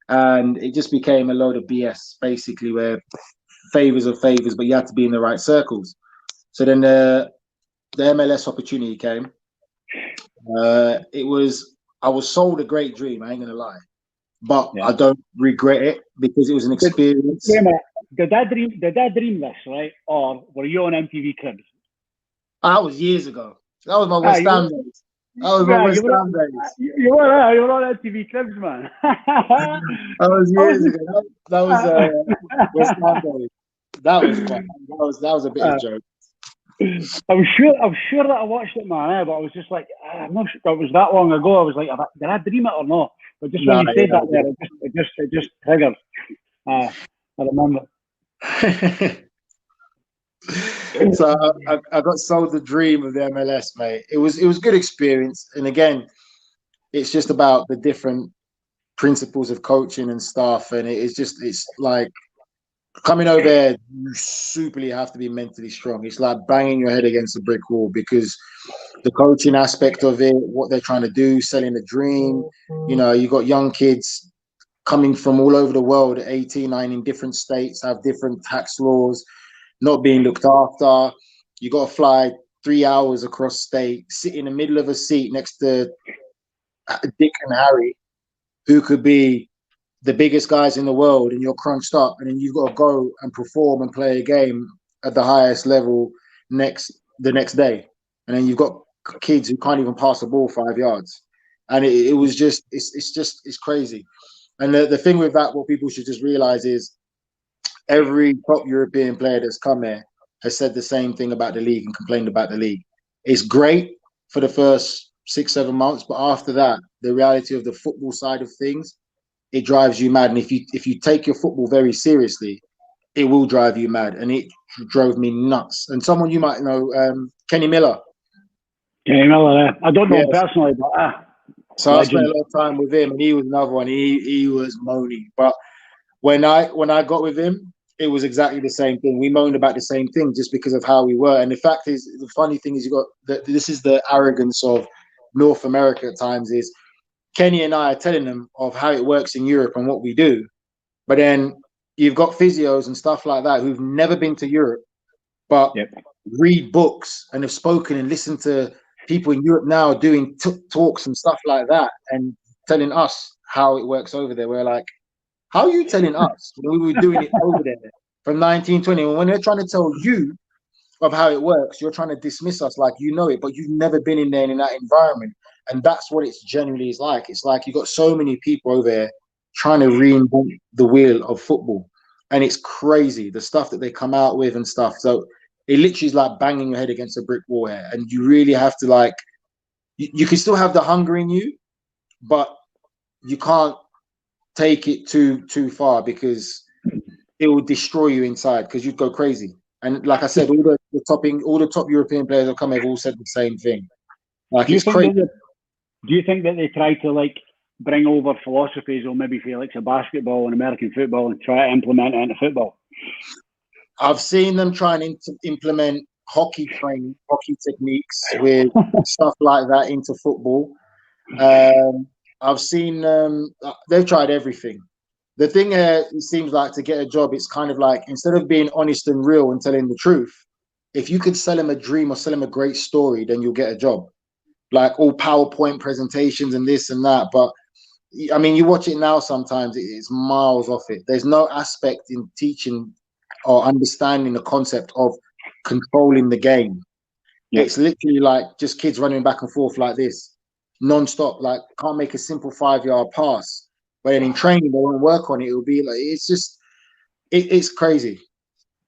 And it just became a load of BS, basically, where favors are favors, but you had to be in the right circles. So then the MLS opportunity came. I was sold a great dream, I ain't going to lie. But I don't regret it because it was an experience. Wait a minute. Did I dream this, right? Or were you on MTV Cribs? That was years ago. That was my West Ham days. That was my West Ham days. You were on MTV Cribs, man. That was years ago. That was West Ham days. That was fun. That was a bit of a joke. I'm sure that I watched it, man. But I was just like, I'm not sure it was that long ago. I was like, did I dream it or not? But just when you said that, there, it just triggered. I remember. So I got sold the dream of the MLS, mate. It was good experience, and again, it's just about the different principles of coaching and stuff, and it's like coming over here, you superly have to be mentally strong. It's like banging your head against a brick wall because the coaching aspect of it, what they're trying to do, selling a dream. You know, you got young kids coming from all over the world at 18, 19 different states, have different tax laws, not being looked after. You got to fly 3 hours across state, sit in the middle of a seat next to Dick and Harry, who could be the biggest guys in the world, and you're crunched up, and then you've got to go and perform and play a game at the highest level the next day. And then you've got kids who can't even pass the ball 5 yards. And it was just, it's crazy. And the thing with that, what people should just realize is every top European player that's come here has said the same thing about the league and complained about the league. It's great for the first 6-7 months, but after that, the reality of the football side of things, it drives you mad. And if you take your football very seriously, it will drive you mad. And it drove me nuts. And someone you might know, Kenny Miller. Kenny Miller, I don't know him personally, but so I spent a lot of time with him, and he was another one. He was moaning. But when I got with him, it was exactly the same thing. We moaned about the same thing just because of how we were. And the fact is, the funny thing is, this is the arrogance of North America at times, is Kenny and I are telling them of how it works in Europe and what we do. But then you've got physios and stuff like that who've never been to Europe, but read books and have spoken and listened to people in Europe now doing talks and stuff like that and telling us how it works over there. We're like, how are you telling us when we were doing it over there from 1920? When they're trying to tell you of how it works, you're trying to dismiss us like you know it, but you've never been in there in that environment. And that's what it's generally is like. It's like you've got so many people over there trying to reinvent the wheel of football. And it's crazy, the stuff that they come out with and stuff. So it literally is like banging your head against a brick wall here. And you really have to like, you can still have the hunger in you, but you can't take it too far because it will destroy you inside because you'd go crazy. And like I said, all the top European players that come have all said the same thing. Like it's crazy. Do you think that they try to like bring over philosophies or maybe feel like basketball and American football and try to implement it into football? I've seen them try and implement hockey training, hockey techniques with stuff like that into football. I've seen they've tried everything. The thing it seems like to get a job, it's kind of like instead of being honest and real and telling the truth, if you could sell them a dream or sell them a great story, then you'll get a job. Like all PowerPoint presentations and this and that. But I mean, you watch it now, sometimes it's miles off it. There's no aspect in teaching or understanding the concept of controlling the game. It's literally like just kids running back and forth like this, non-stop, like can't make a simple 5-yard pass. But then in training, they won't work on it. It'll be like, it's just, it's crazy.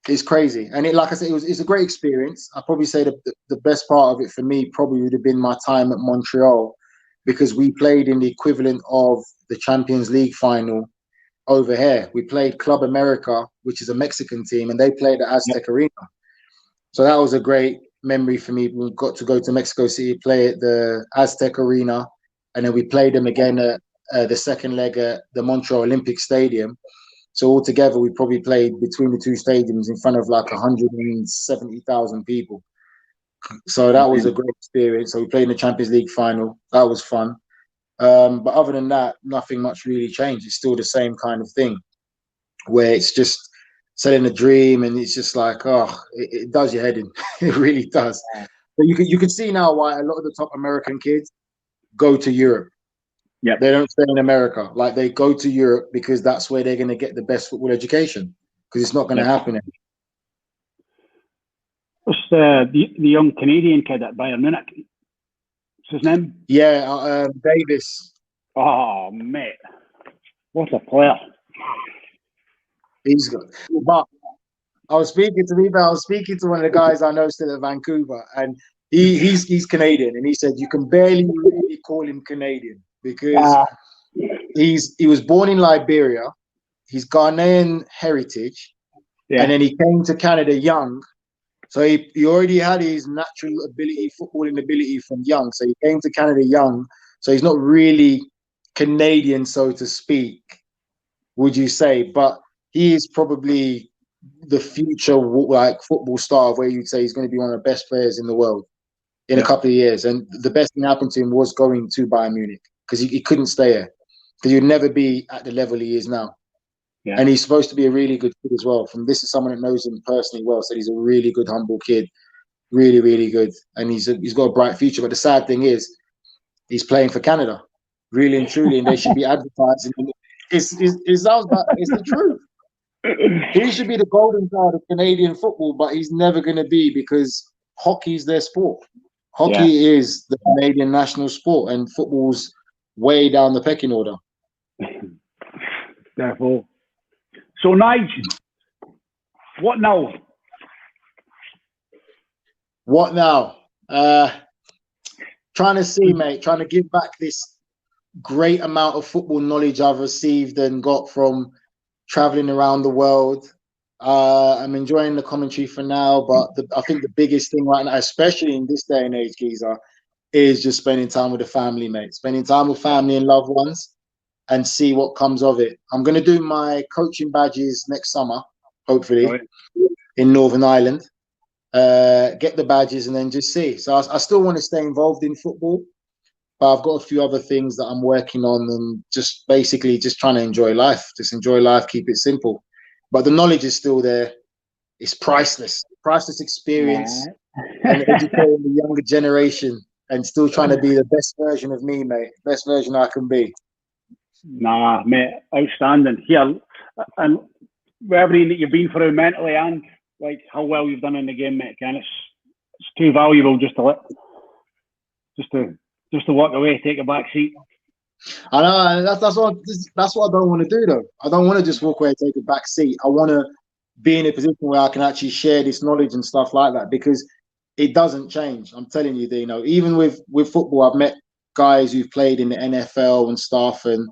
It's crazy. And like I said, it's a great experience. I'd probably say the best part of it for me probably would have been my time at Montreal, because we played in the equivalent of the Champions League final over here. We played Club America, which is a Mexican team, and they played at Aztec Arena. So that was a great memory for me. We got to go to Mexico City, play at the Aztec Arena, and then we played them again at the second leg at the Montreal Olympic Stadium. So altogether, we probably played between the two stadiums in front of like 170,000 people. So that was a great experience. So we played in the Champions League final. That was fun. But other than that, nothing much really changed. It's still the same kind of thing where it's just selling a dream, and it's just like, oh, it does your head in. It really does. But you can see now why a lot of the top American kids go to Europe. Yeah, they don't stay in America. Like they go to Europe because that's where they're going to get the best football education, because it's not going to happen. What's the young Canadian kid at Bayern Munich? What's his name? Yeah, Davis. Oh, mate. What a player. He's good. But I was speaking to one of the guys I know still at Vancouver, and he's Canadian, and he said you can barely really call him Canadian because he was born in Liberia, he's Ghanaian heritage, and then he came to Canada young. So he already had his natural ability, footballing ability from young. So he came to Canada young. So he's not really Canadian, so to speak, would you say? But he is probably the future like football star, where you'd say he's going to be one of the best players in the world in a couple of years. And the best thing happened to him was going to Bayern Munich, because he couldn't stay there, because he'd never be at the level he is now. Yeah. And he's supposed to be a really good kid as well. This is someone that knows him personally well, said he's a really good, humble kid, really, really good, and he's got a bright future. But the sad thing is, he's playing for Canada, really and truly, and they should be advertising. It's the truth. He should be the golden child of Canadian football, but he's never going to be, because hockey's their sport. Hockey is the Canadian national sport, and football's way down the pecking order. Therefore. So, Nigel, what now? What now? Trying to see, mate, trying to give back this great amount of football knowledge I've received and got from traveling around the world. I'm enjoying the commentary for now, but I think the biggest thing right now, especially in this day and age, Geezer, is just spending time with the family, mate. Spending time with family and loved ones, and see what comes of it. I'm going to do my coaching badges next summer, hopefully, in Northern Ireland. Get the badges and then just see. So I still want to stay involved in football, but I've got a few other things that I'm working on, and just basically just trying to enjoy life. Just enjoy life, keep it simple. But the knowledge is still there. It's priceless experience, and educating the younger generation, and still trying to be the best version of me, mate. Best version I can be. Nah, mate, outstanding. Here, and everything that you've been through mentally and like how well you've done in the game, mate, and it's too valuable just to walk away, take a back seat. I know, that's what I don't want to do, though. I don't want to just walk away and take a back seat. I want to be in a position where I can actually share this knowledge and stuff like that, because it doesn't change. I'm telling you, Dino. Even with football, I've met guys who've played in the NFL and stuff, and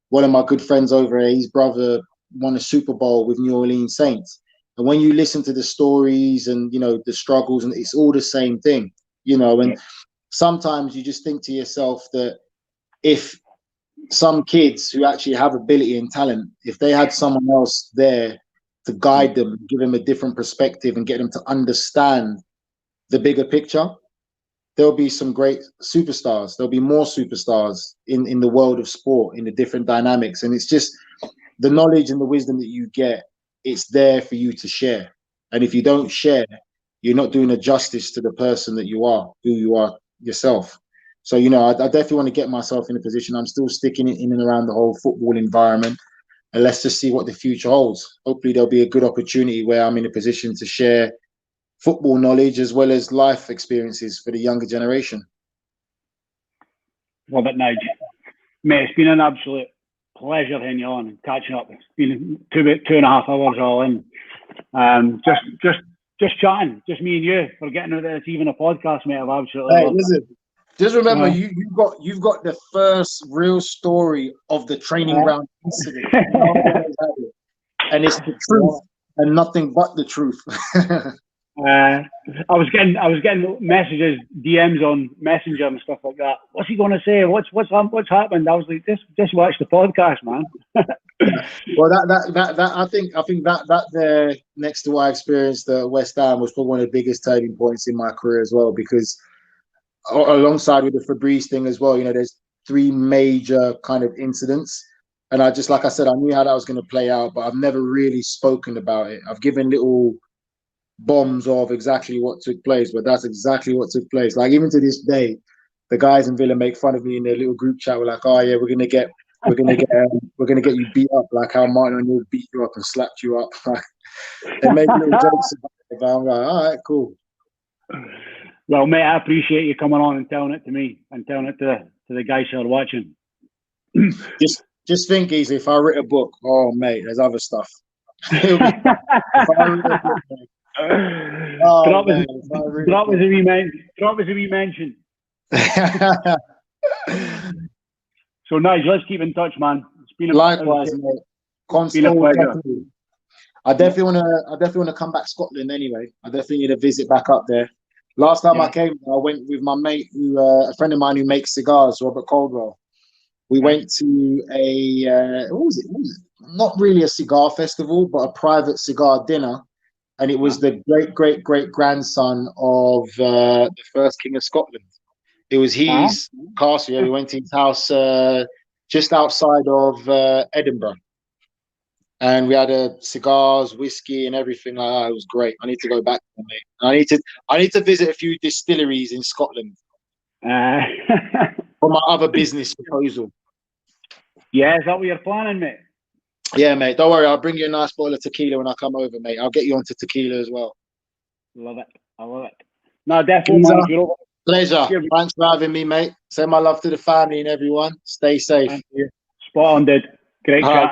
one of my good friends over here, his brother won a Super Bowl with New Orleans Saints. And when you listen to the stories and, you know, the struggles, and it's all the same thing, you know, and sometimes you just think to yourself that if some kids who actually have ability and talent, if they had someone else there to guide them, give them a different perspective and get them to understand the bigger picture, there'll be some great superstars. There'll be more superstars in the world of sport, in the different dynamics. And it's just the knowledge and the wisdom that you get, it's there for you to share. And if you don't share, you're not doing a justice to the person that you are, who you are yourself. So, you know, I definitely want to get myself in a position. I'm still sticking in and around the whole football environment. And let's just see what the future holds. Hopefully there'll be a good opportunity where I'm in a position to share football knowledge as well as life experiences for the younger generation. Love it, Nigel. Mate, it's been an absolute pleasure having you on and catching up. It's been 2.5 hours all in. Just chatting, just me and you, for getting out there. It's even a podcast, mate. I've absolutely loved listen, just remember, you've got the first real story of the training ground incident. And it's the truth and nothing but the truth. I was getting messages, DMs on Messenger and stuff like that. What's he going to say? What's happened? I was like, just watch the podcast, man. Well, that I think that there, next to what I experienced at West Ham, was probably one of the biggest turning points in my career as well, because alongside with the Fabrice thing as well, you know, there's 3 major kind of incidents. And I just, like I said, I knew how that was going to play out, but I've never really spoken about it. I've given little bombs of exactly what took place, but that's exactly what took place. Like, even to this day, the guys in Villa make fun of me in their little group chat. We're like, oh yeah, we're gonna get you beat up, like how Martin Oneil beat you up and slapped you up. They make little jokes about it, but I'm like, all right, cool. Well, mate, I appreciate you coming on and telling it to me and telling it to the guys who are watching. Just think, easy. If I wrote a book, oh mate, there's other stuff. Drop us a wee mention. So, Nigel, let's keep in touch, man. It's been likewise, mate. Constant pleasure. I definitely want to come back to Scotland anyway. I definitely need to visit back up there. Last time I came, I went with my mate, a friend of mine who makes cigars, Robert Caldwell. We went to a what was it? Not really a cigar festival, but a private cigar dinner, and it was the great grandson of the first King of Scotland. It was his castle. Yeah, we went to his house just outside of Edinburgh, and we had cigars, whiskey, and everything like that. It was great. I need to go back there, mate. I need to visit a few distilleries in Scotland for my other business proposal. Yeah, is that what you're planning, mate? Yeah, mate. Don't worry. I'll bring you a nice bottle of tequila when I come over, mate. I'll get you onto tequila as well. Love it. I love it. No, definitely. Pleasure. Thanks for having me, mate. Send my love to the family and everyone. Stay safe. Spot on, dude. Great chatting.